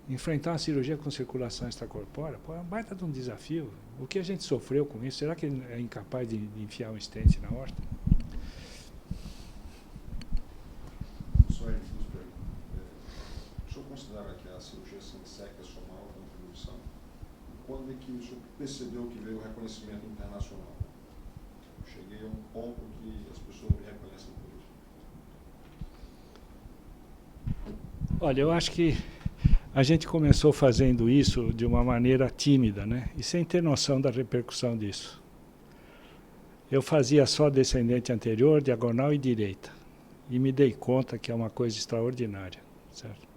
Enfrentar uma cirurgia com circulação extracorpórea, é um baita de um desafio. O que a gente sofreu com isso? Será que ele é incapaz de enfiar um stent na aorta?
Só aí, o senhor considera que a cirurgia sem-sec é sua maior contribuição? Quando é que o senhor percebeu que veio o reconhecimento internacional? Cheguei a um ponto que as pessoas me reconhecem por isso.
Olha, eu acho que a gente começou fazendo isso de uma maneira tímida, né? E sem ter noção da repercussão disso. Eu fazia só descendente anterior, diagonal e direita. E me dei conta que é uma coisa extraordinária, certo?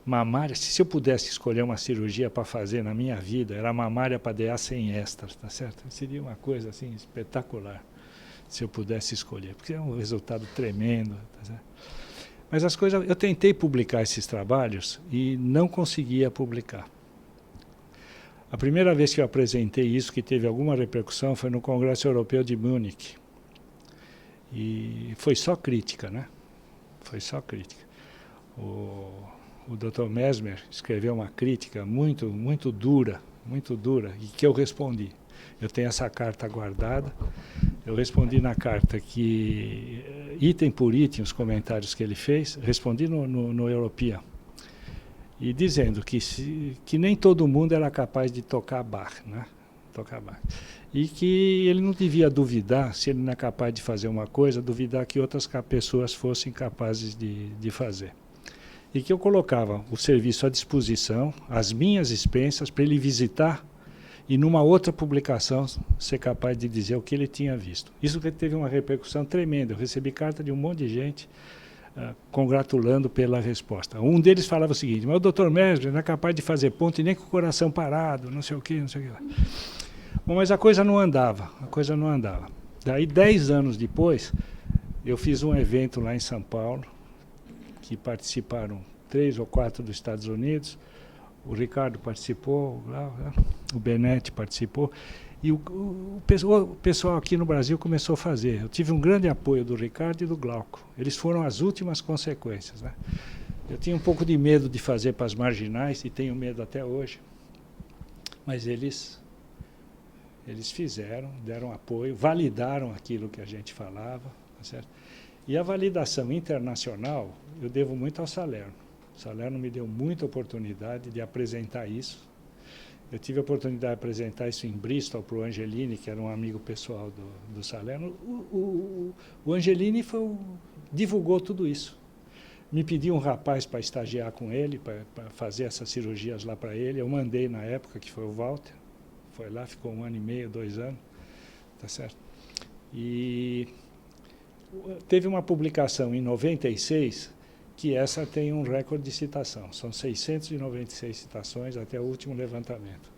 Mamária, se eu pudesse escolher uma cirurgia para fazer na minha vida, era mamária para DA sem extras, tá certo? Seria uma coisa assim espetacular, se eu pudesse escolher, porque é um resultado tremendo, tá certo? Mas as coisas, eu tentei publicar esses trabalhos e não conseguia publicar. A primeira vez que eu apresentei isso, que teve alguma repercussão, foi no Congresso Europeu de Munique. E foi só crítica, né? Foi só crítica. O Dr. Mesmer escreveu uma crítica muito dura, e que eu respondi. Eu tenho essa carta guardada. Eu respondi na carta que, item por item, os comentários que ele fez, respondi no European. E dizendo que nem todo mundo era capaz de tocar Bach, né? Tocar Bach. E que ele não devia duvidar, se ele não é capaz de fazer uma coisa, duvidar que outras pessoas fossem capazes de fazer. E que eu colocava o serviço à disposição, às minhas expensas, para ele visitar e numa outra publicação ser capaz de dizer o que ele tinha visto. Isso teve uma repercussão tremenda. Eu recebi carta de um monte de gente congratulando pela resposta. Um deles falava o seguinte: mas o Dr. Mesmer não é capaz de fazer ponto e nem com o coração parado, não sei o que, não sei o que lá. Bom, mas a coisa não andava, Daí, 10 anos depois, eu fiz um evento lá em São Paulo, que participaram 3 ou 4 dos Estados Unidos, o Ricardo participou, o Benetti participou, e o pessoal aqui no Brasil começou a fazer. Eu tive um grande apoio do Ricardo e do Glauco. Eles foram as últimas consequências, né? Eu tinha um pouco de medo de fazer para as marginais, e tenho medo até hoje, mas eles fizeram, deram apoio, validaram aquilo que a gente falava, tá certo? E a validação internacional eu devo muito ao Salerno. O Salerno me deu muita oportunidade de apresentar isso. Eu tive a oportunidade de apresentar isso em Bristol para o Angelini, que era um amigo pessoal do Salerno. O Angelini divulgou tudo isso. Me pediu um rapaz para estagiar com ele, para fazer essas cirurgias lá para ele. Eu mandei na época, que foi o Walter. Foi lá, ficou 1 ano e meio, 2 anos. Tá certo? E teve uma publicação em 96, que essa tem um recorde de citação. São 696 citações até o último levantamento,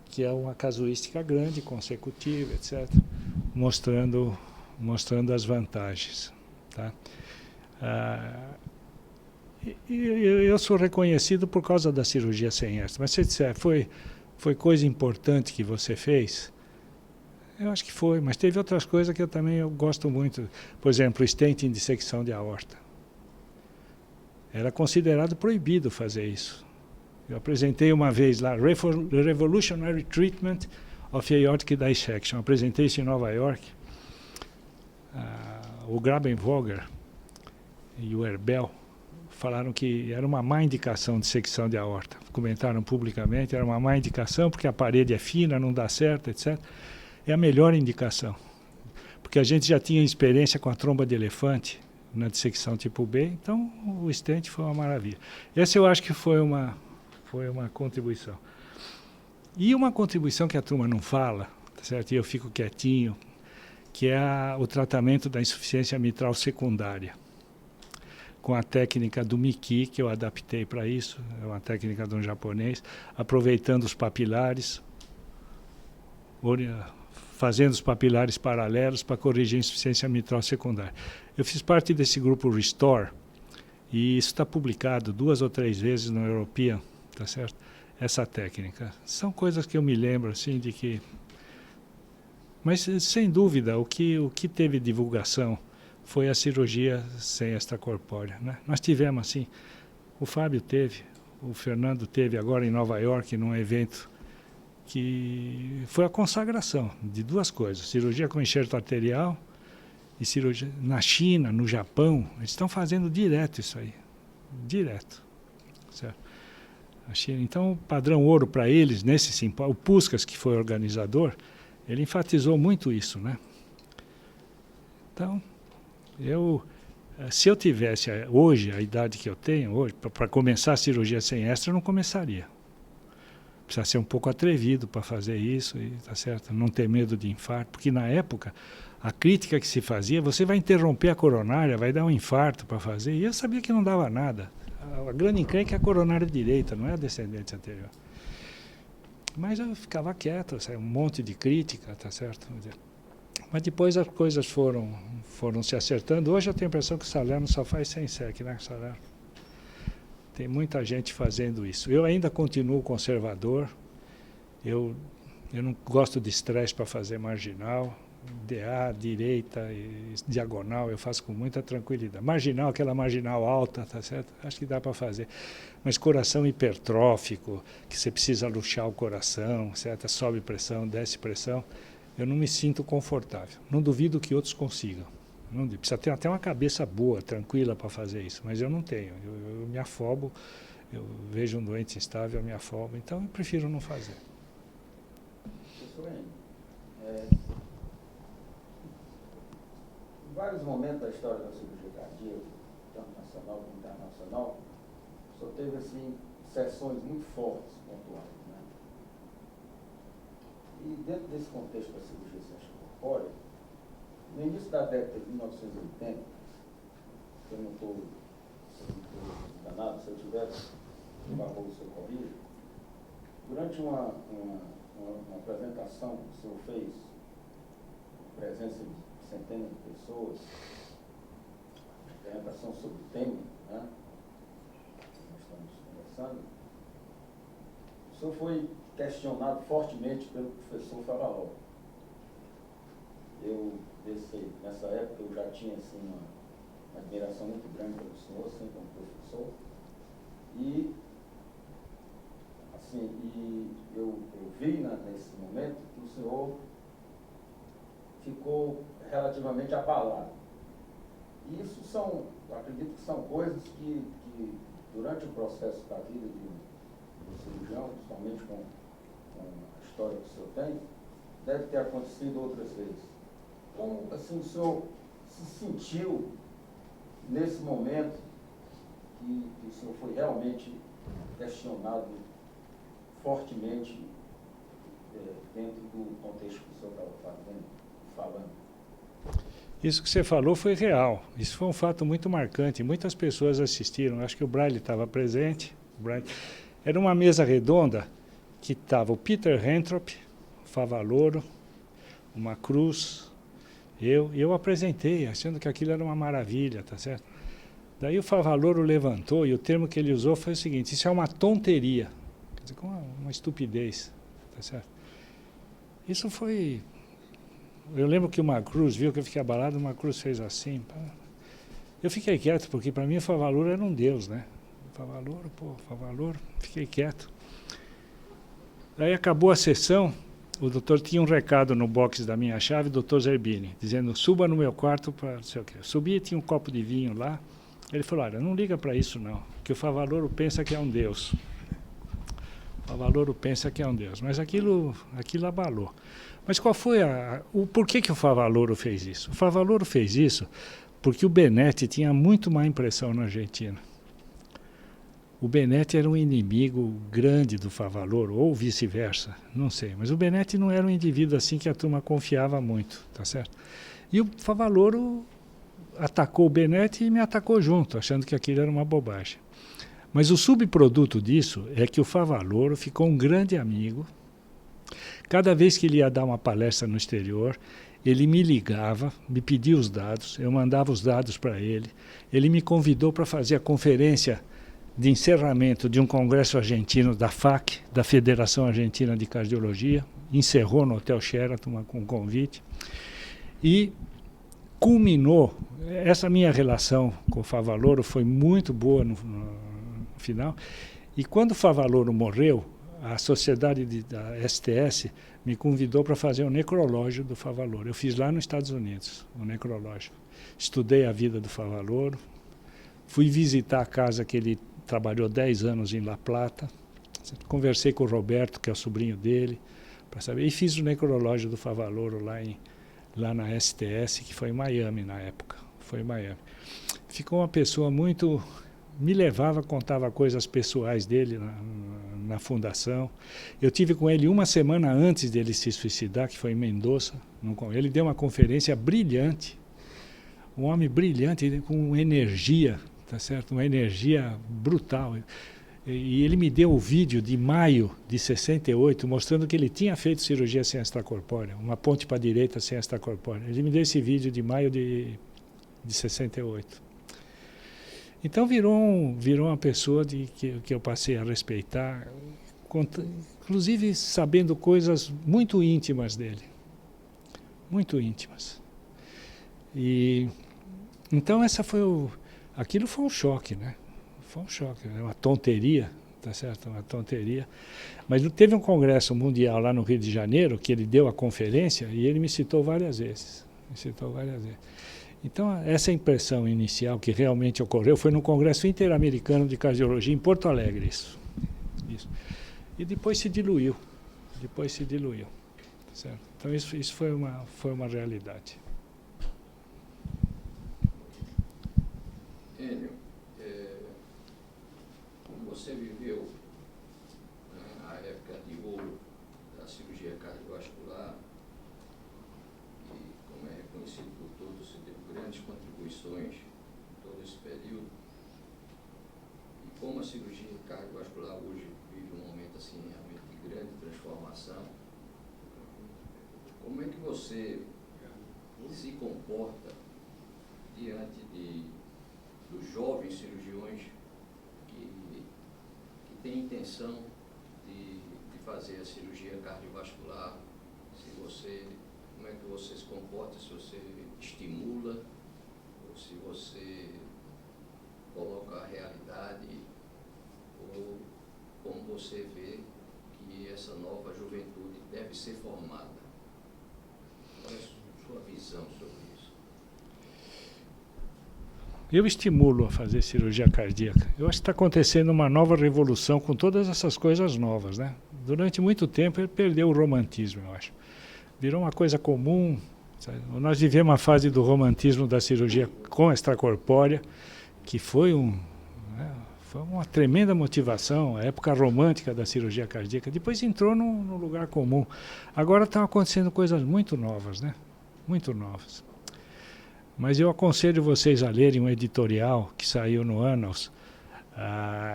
que é uma casuística grande, consecutiva, etc., mostrando as vantagens. Tá? Eu sou reconhecido por causa da cirurgia sem extra, mas se disser, foi coisa importante que você fez? Eu acho que foi, mas teve outras coisas que eu gosto muito. Por exemplo, o stent em dissecção de aorta. Era considerado proibido fazer isso. Eu apresentei uma vez lá, Revolutionary Treatment of Aortic Dissection. Eu apresentei isso em Nova York. O Grabenvogel e o Herbel falaram que era uma má indicação de secção de aorta. Comentaram publicamente, era uma má indicação porque a parede é fina, não dá certo, etc. É a melhor indicação. Porque a gente já tinha experiência com a tromba de elefante na dissecção tipo B, então o stent foi uma maravilha. Essa eu acho que foi uma contribuição. E uma contribuição que a turma não fala, tá certo? E eu fico quietinho, que é o tratamento da insuficiência mitral secundária, com a técnica do Miki, que eu adaptei para isso, é uma técnica de um japonês, aproveitando os papilares, fazendo os papilares paralelos para corrigir a insuficiência mitral secundária. Eu fiz parte desse grupo Restore, e isso está publicado 2 ou 3 vezes no European, tá certo? Essa técnica. São coisas que eu me lembro, assim, de que... Mas, sem dúvida, o que teve divulgação foi a cirurgia sem extracorpórea, né? Nós tivemos, assim, o Fábio teve, o Fernando teve agora em Nova York, num evento que foi a consagração de 2 coisas: cirurgia com enxerto arterial e cirurgia na China, no Japão. Eles estão fazendo direto isso aí, direto, certo? A China, então, o padrão ouro para eles nesse simpósio, o Puskas, que foi organizador, ele enfatizou muito isso, né? Então, se eu tivesse hoje a idade que eu tenho hoje, para começar a cirurgia sem extra, eu não começaria. Precisa ser um pouco atrevido para fazer isso, e, tá certo? Não ter medo de infarto, porque na época a crítica que se fazia: você vai interromper a coronária, vai dar um infarto para fazer, e eu sabia que não dava nada. A grande encrenca é a coronária direita, não é a descendente anterior. Mas eu ficava quieto, um monte de crítica, tá certo? Mas depois as coisas foram se acertando. Hoje eu tenho a impressão que o Salerno só faz sem SEC, né, Salerno? Tem muita gente fazendo isso. Eu ainda continuo conservador. Eu não gosto de estresse para fazer marginal. DA, direita e diagonal, eu faço com muita tranquilidade. Marginal, aquela marginal alta, tá certo? Acho que dá para fazer. Mas coração hipertrófico, que você precisa luxar o coração, certo? Sobe pressão, desce pressão, eu não me sinto confortável. Não duvido que outros consigam. Não, precisa ter até uma cabeça boa, tranquila para fazer isso, mas eu não tenho. Eu me afobo, eu vejo um doente instável, eu me afobo, então eu prefiro não fazer.
Professor N, em vários momentos da história da cirurgia cardíaca, tanto nacional como internacional, o senhor teve assim, sessões muito fortes, pontuais. Né? E dentro desse contexto da cirurgia estética corpórea, no início da década de 1980, eu não estou enganado, se eu tiver barrou o seu corrijo, durante uma apresentação que o senhor fez, presença de centenas de pessoas, apresentação sobre o tema, né? Nós estamos conversando, o senhor foi questionado fortemente pelo professor Favaloro. Nessa época, eu já tinha assim, uma admiração muito grande pelo senhor, assim, como professor, e eu vi nesse momento que o senhor ficou relativamente abalado. E isso eu acredito que são coisas que durante o processo da vida do cirurgião, principalmente com a história que o senhor tem, deve ter acontecido outras vezes. Como assim, o senhor se sentiu nesse momento que o senhor foi realmente questionado fortemente dentro do contexto que o senhor estava falando?
Isso que você falou foi real. Isso foi um fato muito marcante. Muitas pessoas assistiram. Acho que o Braille estava presente. Era uma mesa redonda que estava o Peter Hentrop, o Favaloro, uma cruz, eu apresentei, achando que aquilo era uma maravilha, tá certo? Daí o Favaloro levantou e o termo que ele usou foi o seguinte: isso é uma tonteria, quer dizer, uma estupidez, tá certo? Isso foi... Eu lembro que uma cruz viu que eu fiquei abalado, uma cruz fez assim. Eu fiquei quieto, porque para mim o Favaloro era um deus, né? Favaloro, fiquei quieto. Daí acabou a sessão, o doutor tinha um recado no box da minha chave, doutor Zerbini, dizendo: suba no meu quarto para não sei o quê. Eu subi e tinha um copo de vinho lá. Ele falou: olha, não liga para isso não, que o Favaloro pensa que é um deus. O Favaloro pensa que é um deus, mas aquilo abalou. Mas qual foi por que o Favaloro fez isso? O Favaloro fez isso porque o Benetti tinha muito má impressão na Argentina. O Benetti era um inimigo grande do Favaloro, ou vice-versa, não sei. Mas o Benetti não era um indivíduo assim que a turma confiava muito, tá certo? E o Favaloro atacou o Benetti e me atacou junto, achando que aquilo era uma bobagem. Mas o subproduto disso é que o Favaloro ficou um grande amigo. Cada vez que ele ia dar uma palestra no exterior, ele me ligava, me pedia os dados, eu mandava os dados para ele. Ele me convidou para fazer a conferência de encerramento de um congresso argentino da FAC, da Federação Argentina de Cardiologia, encerrou no Hotel Sheraton com um convite, e culminou, essa minha relação com o Favaloro foi muito boa no final, e quando o Favaloro morreu, a sociedade da STS me convidou para fazer um necrológio do Favaloro. Eu fiz lá nos Estados Unidos, um necrológio. Estudei a vida do Favaloro, fui visitar a casa que ele trabalhou 10 anos em La Plata, conversei com o Roberto, que é o sobrinho dele, para saber, e fiz o necrológio do Favaloro lá na STS, que foi em Miami na época. Foi em Miami. Ficou uma pessoa muito... Me levava, contava coisas pessoais dele na fundação. Eu tive com ele uma semana antes dele se suicidar, que foi em Mendoza. Ele deu uma conferência brilhante, um homem brilhante, com energia, tá certo? Uma energia brutal. E ele me deu o vídeo de maio de 68, mostrando que ele tinha feito cirurgia sem extracorpórea, uma ponte para a direita sem extracorpórea. Ele me deu esse vídeo de maio de 68. Então virou uma pessoa que eu passei a respeitar, inclusive sabendo coisas muito íntimas dele. Muito íntimas. E então aquilo foi um choque, né? Foi um choque, uma tonteria, tá certo? Uma tonteria. Mas teve um congresso mundial lá no Rio de Janeiro, que ele deu a conferência, e ele me citou várias vezes. Então, essa impressão inicial que realmente ocorreu foi no Congresso Interamericano de Cardiologia, em Porto Alegre, isso. E depois se diluiu. Tá certo? Então, isso foi uma realidade.
Enio, como você viveu, né, a época de ouro da cirurgia cardiovascular, e como é reconhecido por todos, você deu grandes contribuições em todo esse período, e como a cirurgia cardiovascular hoje vive um momento assim, realmente de grande transformação, como é que você se comporta diante dos jovens cirurgiões que têm intenção de fazer a cirurgia cardiovascular? Como é que você se comporta? Se você estimula ou se você coloca a realidade, ou como você vê que essa nova juventude deve ser formada? Qual é a sua visão sobre isso?
Eu estimulo a fazer cirurgia cardíaca. Eu acho que está acontecendo uma nova revolução com todas essas coisas novas, né? Durante muito tempo ele perdeu o romantismo, eu acho. Virou uma coisa comum. Sabe? Nós vivemos uma fase do romantismo da cirurgia com extracorpórea, que foi uma tremenda motivação, a época romântica da cirurgia cardíaca. Depois entrou no lugar comum. Agora estão acontecendo coisas muito novas, né? Muito novas. Mas eu aconselho vocês a lerem um editorial que saiu no Annals,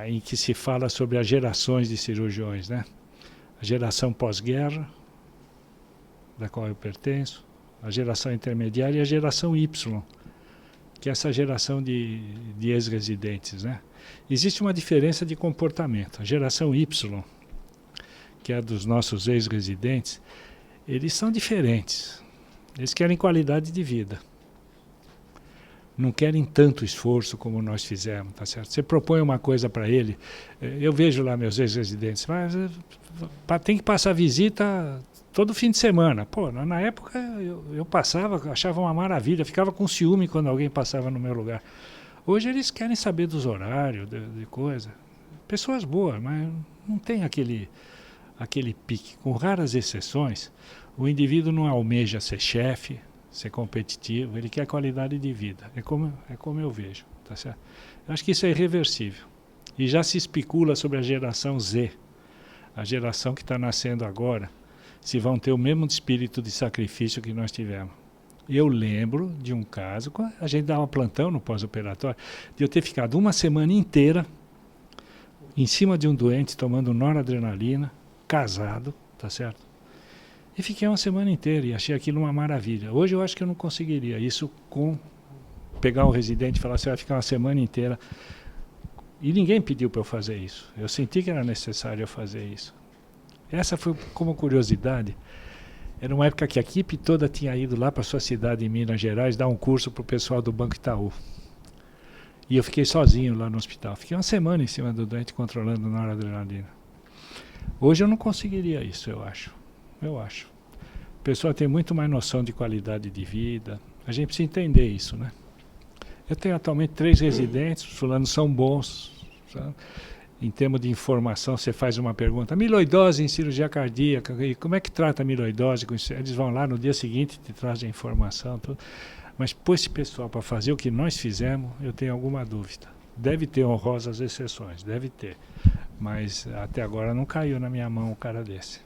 em que se fala sobre as gerações de cirurgiões, né? A geração pós-guerra, da qual eu pertenço, a geração intermediária e a geração Y, que é essa geração de ex-residentes, né? Existe uma diferença de comportamento. A geração Y, que é a dos nossos ex-residentes, eles são diferentes. Eles querem qualidade de vida. Não querem tanto esforço como nós fizemos, tá certo? Você propõe uma coisa para ele, eu vejo lá meus ex-residentes, mas tem que passar visita todo fim de semana. Pô, na época eu passava, achava uma maravilha, ficava com ciúme quando alguém passava no meu lugar. Hoje eles querem saber dos horários, de coisa. Pessoas boas, mas não tem aquele pique. Com raras exceções, o indivíduo não almeja ser chefe, ser competitivo, ele quer qualidade de vida. É como eu vejo, tá certo? Eu acho que isso é irreversível. E já se especula sobre a geração Z, a geração que está nascendo agora, se vão ter o mesmo espírito de sacrifício que nós tivemos. Eu lembro de um caso, a gente dava plantão no pós-operatório, de eu ter ficado uma semana inteira em cima de um doente tomando noradrenalina, casado, tá certo? E fiquei uma semana inteira e achei aquilo uma maravilha. Hoje eu acho que eu não conseguiria isso com pegar um residente e falar, você vai ficar uma semana inteira. E ninguém pediu para eu fazer isso. Eu senti que era necessário eu fazer isso. Essa foi como curiosidade. Era uma época que a equipe toda tinha ido lá para sua cidade em Minas Gerais dar um curso para o pessoal do Banco Itaú. E eu fiquei sozinho lá no hospital. Fiquei uma semana em cima do doente controlando noradrenalina. Hoje eu não conseguiria isso, eu acho. A pessoa tem muito mais noção de qualidade de vida. A gente precisa entender isso, né? Eu tenho atualmente 3 residentes, os fulanos são bons. Sabe? Em termos de informação, você faz uma pergunta, amiloidose em cirurgia cardíaca, e como é que trata a amiloidose? Eles vão lá no dia seguinte e te trazem a informação. Tudo. Mas pôr esse pessoal para fazer o que nós fizemos, eu tenho alguma dúvida. Deve ter honrosas exceções, deve ter. Mas até agora não caiu na minha mão um cara desse.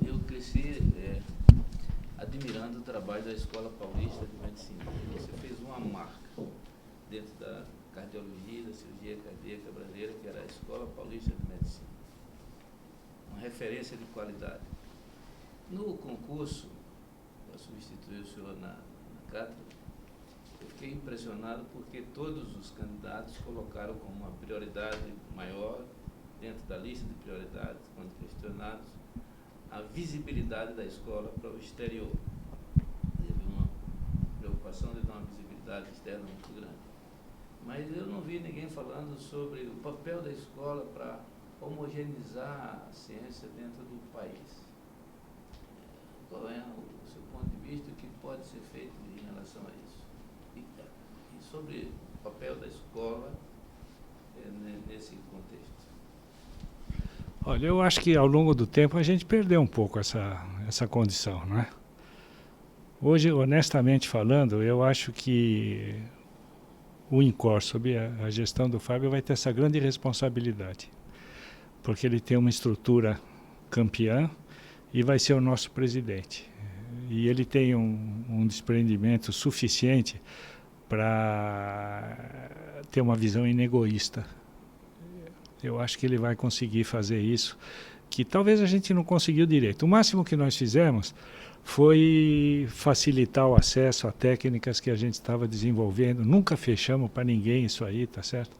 Eu cresci admirando o trabalho da Escola Paulista de Medicina. Você fez uma marca dentro cardiologia, da cirurgia cardíaca brasileira, que era a Escola Paulista de Medicina. Uma referência de qualidade. No concurso, para substituir o senhor na cátedra, eu fiquei impressionado porque todos os candidatos colocaram como uma prioridade maior, dentro da lista de prioridades, quando questionados, a visibilidade da escola para o exterior. Teve uma preocupação de dar uma visibilidade externa muito grande. Mas eu não vi ninguém falando sobre o papel da escola para homogeneizar a ciência dentro do país. Qual é o seu ponto de vista, o que pode ser feito em relação a isso? E sobre o papel da escola nesse contexto.
Olha, eu acho que ao longo do tempo a gente perdeu um pouco essa condição, não é? Hoje, honestamente falando, eu acho que o INCOR, sob a gestão do Fábio, vai ter essa grande responsabilidade, porque ele tem uma estrutura campeã e vai ser o nosso presidente. E ele tem um desprendimento suficiente para ter uma visão inegoísta. Eu acho que ele vai conseguir fazer isso, que talvez a gente não conseguiu direito. O máximo que nós fizemos foi facilitar o acesso a técnicas que a gente estava desenvolvendo. Nunca fechamos para ninguém isso aí, tá certo?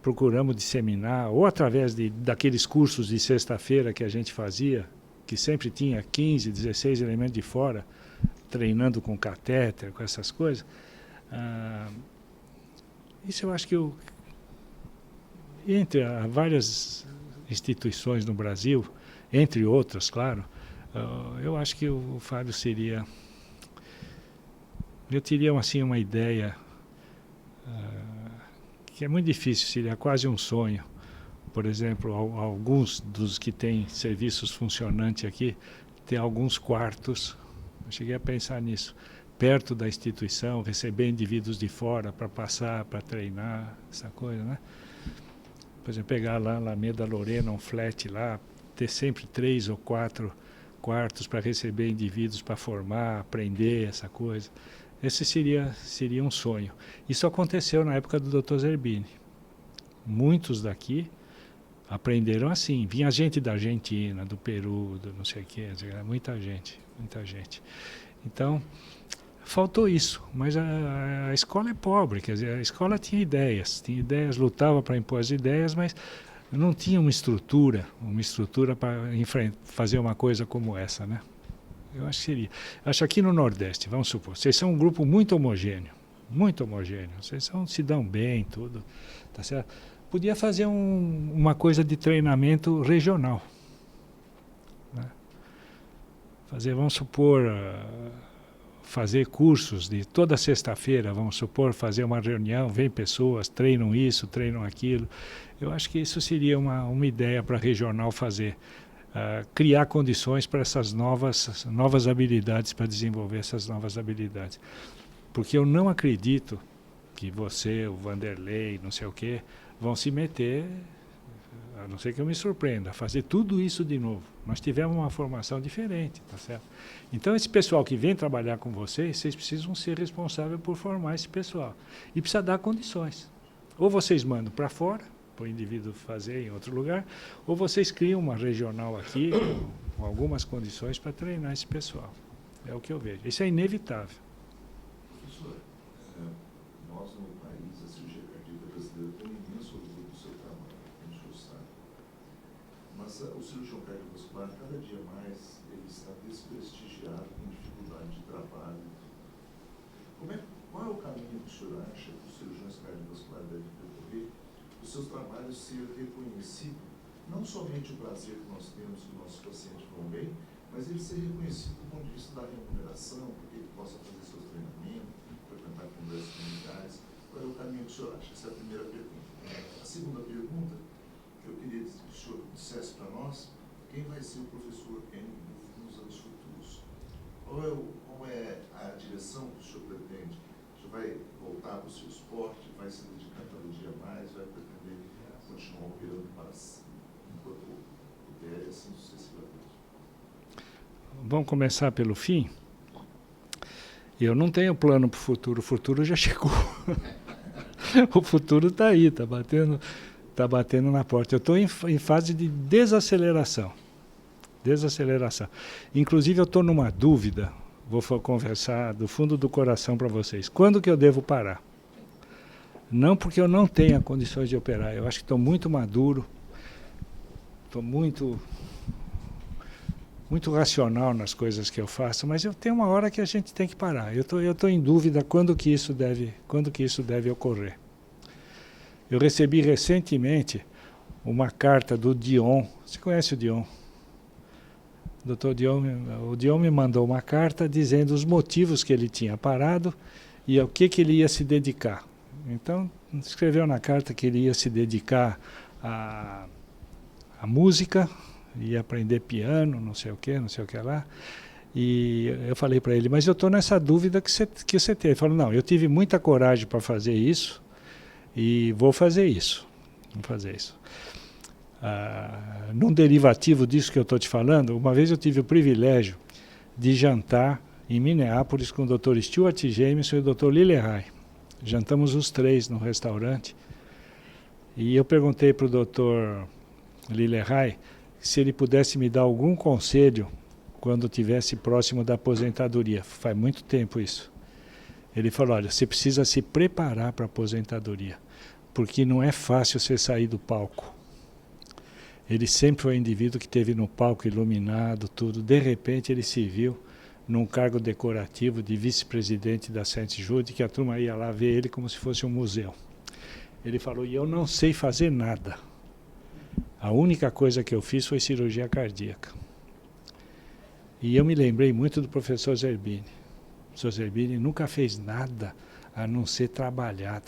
Procuramos disseminar, ou através daqueles cursos de sexta-feira que a gente fazia, que sempre tinha 15, 16 elementos de fora, treinando com catéter, com essas coisas. Isso eu acho que entre várias instituições no Brasil, entre outras, claro, eu acho que o Fábio seria... Eu teria assim, uma ideia que é muito difícil, seria quase um sonho. Por exemplo, alguns dos que têm serviços funcionantes aqui, tem alguns quartos, eu cheguei a pensar nisso, perto da instituição, receber indivíduos de fora para passar, para treinar, essa coisa, né? Por exemplo, pegar lá na Alameda Lorena, um flat lá, ter sempre 3 ou 4 quartos para receber indivíduos para formar, aprender, essa coisa. Esse seria um sonho. Isso aconteceu na época do Dr. Zerbini. Muitos daqui aprenderam assim. Vinha gente da Argentina, do Peru, do não sei o quê, muita gente, muita gente. Então, faltou isso, mas a escola é pobre, quer dizer, a escola tinha ideias, lutava para impor as ideias, mas não tinha uma estrutura para fazer uma coisa como essa, né? Eu acho que seria. Acho aqui no Nordeste, vamos supor, vocês são um grupo muito homogêneo, vocês se dão bem, tudo, tá certo? Podia fazer uma coisa de treinamento regional, né? Vamos supor, fazer cursos de toda sexta-feira, vamos supor, fazer uma reunião, vem pessoas, treinam isso, treinam aquilo. Eu acho que isso seria uma ideia para a regional fazer. Criar condições para essas novas habilidades, para desenvolver essas novas habilidades. Porque eu não acredito que você, o Vanderlei, não sei o quê, vão se meter, a não ser que eu me surpreenda, a fazer tudo isso de novo. Nós tivemos uma formação diferente, tá certo? Então, esse pessoal que vem trabalhar com vocês precisam ser responsáveis por formar esse pessoal. E precisa dar condições. Ou vocês mandam para fora, para o indivíduo fazer em outro lugar, ou vocês criam uma regional aqui, com algumas condições para treinar esse pessoal. É o que eu vejo. Isso é inevitável.
Professor, nós no país, a cirurgia cardíaca brasileira tem um imenso orgulho do seu trabalho, a gente o sabe. Mas o cirurgião cardiovascular, cada dia mais, ele está desprestigiado, com dificuldade de trabalho. Qual é o caminho que o senhor acha que os cirurgiões cardiovasculares devem percorrer? Os seus trabalhos ser reconhecido, não somente o prazer que nós temos que nossos pacientes vão bem, mas ele ser reconhecido do ponto de vista da remuneração, porque ele possa fazer seus treinamentos, frequentar congressos comunitários. Qual é o caminho que o senhor acha? Essa é a primeira pergunta. A segunda pergunta, que eu queria que o senhor dissesse para nós, quem vai ser o professor N nos anos futuros? Qual é a direção que o senhor pretende? O senhor vai voltar para o seu esporte, vai se dedicar cada dia mais, vai pretender continuar operando enquanto puder, assim sucessivamente?
Vamos começar pelo fim? Eu não tenho plano para o futuro já chegou. O futuro está aí, está batendo na porta. Eu estou em fase de desaceleração. Inclusive, eu estou numa dúvida, vou conversar do fundo do coração para vocês. Quando que eu devo parar? Não porque eu não tenha condições de operar, eu acho que estou muito maduro, estou muito racional nas coisas que eu faço, mas eu tenho uma hora que a gente tem que parar. Eu estou em dúvida quando que isso deve ocorrer. Eu recebi recentemente uma carta do Dion. Você conhece o Dion? O Dion me mandou uma carta dizendo os motivos que ele tinha parado e ao que ele ia se dedicar. Então, escreveu na carta que ele ia se dedicar à música, ia aprender piano, não sei o que lá. E eu falei para ele, mas eu estou nessa dúvida que você teve. Ele falou, não, eu tive muita coragem para fazer isso e vou fazer isso. Num derivativo disso que eu estou te falando, uma vez eu tive o privilégio de jantar em Minneapolis com o Dr. Stuart Jameson e o Dr. Lillehay. Jantamos os três no restaurante e eu perguntei para o Dr. Lillehay se ele pudesse me dar algum conselho quando estivesse próximo da aposentadoria. Faz muito tempo isso. Ele falou, olha, você precisa se preparar para a aposentadoria, porque não é fácil você sair do palco. Ele sempre foi um indivíduo que esteve no palco iluminado, tudo. De repente ele se viu num cargo decorativo de vice-presidente da St. Jude, que a turma ia lá ver ele como se fosse um museu. Ele falou, e eu não sei fazer nada. A única coisa que eu fiz foi cirurgia cardíaca. E eu me lembrei muito do professor Zerbini. O professor Zerbini nunca fez nada a não ser trabalhar.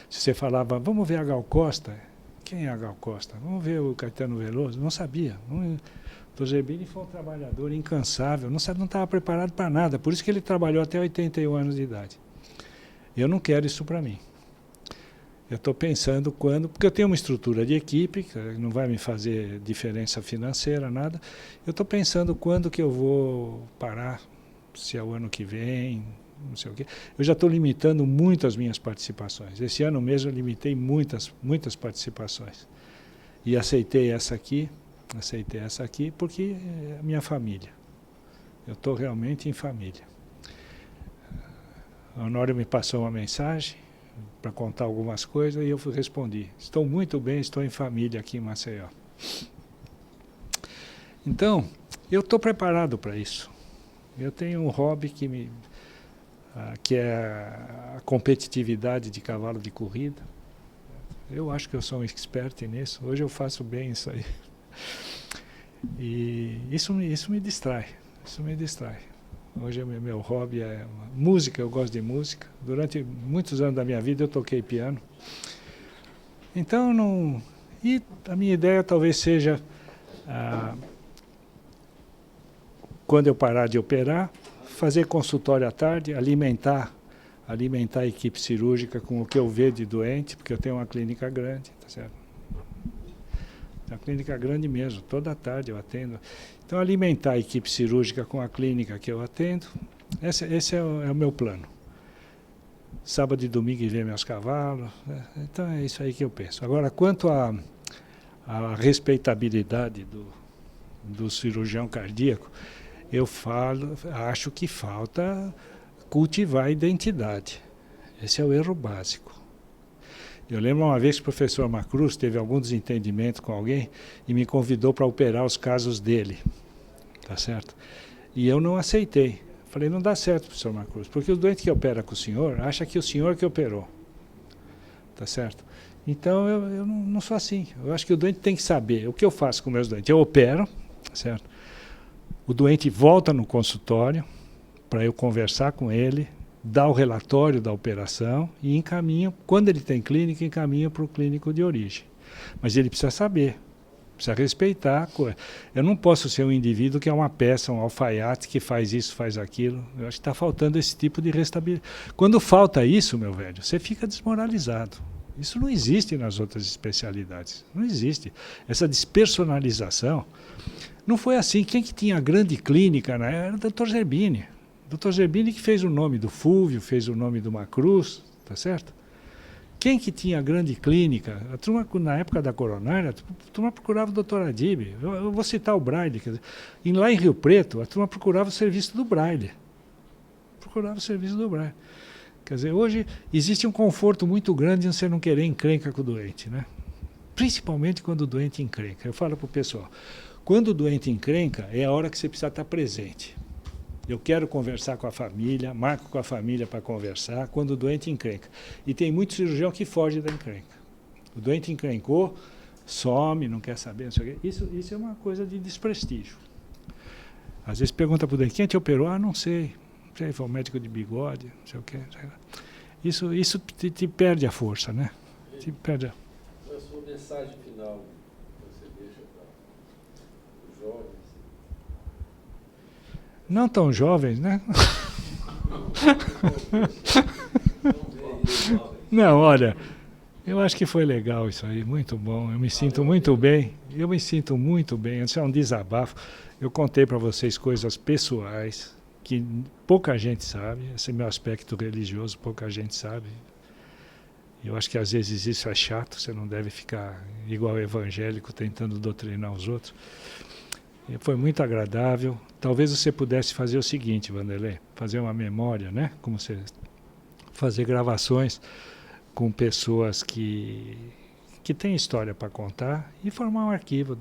Se você falava, vamos ver a Gal Costa... Quem é a Gal Costa? Vamos ver o Caetano Veloso? Não sabia. O Zerbini foi um trabalhador incansável, não estava preparado para nada, por isso que ele trabalhou até 81 anos de idade. Eu não quero isso para mim. Eu estou pensando quando, porque eu tenho uma estrutura de equipe, que não vai me fazer diferença financeira, nada. Eu estou pensando quando que eu vou parar, se é o ano que vem, não sei o quê. Eu já estou limitando muito as minhas participações. Esse ano mesmo eu limitei muitas participações. E aceitei essa aqui porque é a minha família. Eu estou realmente em família. A Honório me passou uma mensagem para contar algumas coisas e eu respondi. Estou muito bem, estou em família aqui em Maceió. Então, eu estou preparado para isso. Eu tenho um hobby que é a competitividade de cavalo de corrida. Eu acho que eu sou um expert nisso. Hoje eu faço bem isso aí. E isso me distrai. Hoje meu hobby é música, eu gosto de música. Durante muitos anos da minha vida eu toquei piano. Então, e a minha ideia talvez seja, quando eu parar de operar, fazer consultório à tarde, alimentar a equipe cirúrgica com o que eu vejo de doente, porque eu tenho uma clínica grande, tá certo? Uma clínica grande mesmo, toda tarde eu atendo. Então, alimentar a equipe cirúrgica com a clínica que eu atendo, esse é o meu plano. Sábado e domingo ir ver meus cavalos, né? Então é isso aí que eu penso. Agora, quanto à respeitabilidade do cirurgião cardíaco, acho que falta cultivar a identidade. Esse é o erro básico. Eu lembro uma vez que o professor Macruz teve algum desentendimento com alguém e me convidou para operar os casos dele. Tá certo? E eu não aceitei. Falei, não dá certo, professor Macruz, porque o doente que opera com o senhor acha que o senhor que operou. Tá certo? Então eu não sou assim. Eu acho que o doente tem que saber o que eu faço com meus doentes. Eu opero, certo? O doente volta no consultório para eu conversar com ele, dar o relatório da operação e encaminho, quando ele tem clínica, encaminho para o clínico de origem. Mas ele precisa saber, precisa respeitar. Eu não posso ser um indivíduo que é uma peça, um alfaiate que faz isso, faz aquilo. Eu acho que está faltando esse tipo de restabilidade. Quando falta isso, meu velho, você fica desmoralizado. Isso não existe nas outras especialidades. Não existe. Essa despersonalização não foi assim. Quem que tinha a grande clínica, né, era o Dr. Zerbini. O Dr. Zerbini que fez o nome do Fúvio, fez o nome do Macruz, tá certo? Quem que tinha grande clínica? A turma, na época da coronária, a turma procurava o doutor Adib. Eu vou citar o Braille. Quer dizer, lá em Rio Preto, a turma procurava o serviço do Braille. Procurava o serviço do Braille. Quer dizer, hoje existe um conforto muito grande em você não querer encrenca com o doente, né? Principalmente quando o doente encrenca. Eu falo para o pessoal, quando o doente encrenca, é a hora que você precisa estar presente. Eu quero conversar com a família, marco com a família para conversar, quando o doente encrenca. E tem muito cirurgião que foge da encrenca. O doente encrencou, some, não quer saber, não sei o quê. Isso é uma coisa de desprestígio. Às vezes pergunta para o doente, quem te operou? Ah, não sei. Não sei, foi um médico de bigode, não sei o quê. Isso te perde a força, né? Te perde a...
A sua mensagem final que você deixa para os jovens?
Não tão jovens, né? Não, olha, eu acho que foi legal isso aí, muito bom. Eu me sinto muito bem. Eu me sinto muito bem. Isso é um desabafo. Eu contei para vocês coisas pessoais que pouca gente sabe. Esse é meu aspecto religioso, pouca gente sabe. Eu acho que às vezes isso é chato, você não deve ficar igual evangélico tentando doutrinar os outros. E foi muito agradável. Talvez você pudesse fazer o seguinte, Vanderlei, fazer uma memória, né? Como você fazer gravações com pessoas que têm história para contar e formar um arquivo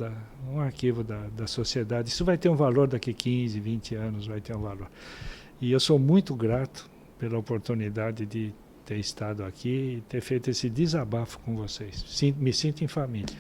da sociedade. Isso vai ter um valor daqui 15, 20 anos, vai ter um valor. E eu sou muito grato pela oportunidade de ter estado aqui e ter feito esse desabafo com vocês. Me sinto em família.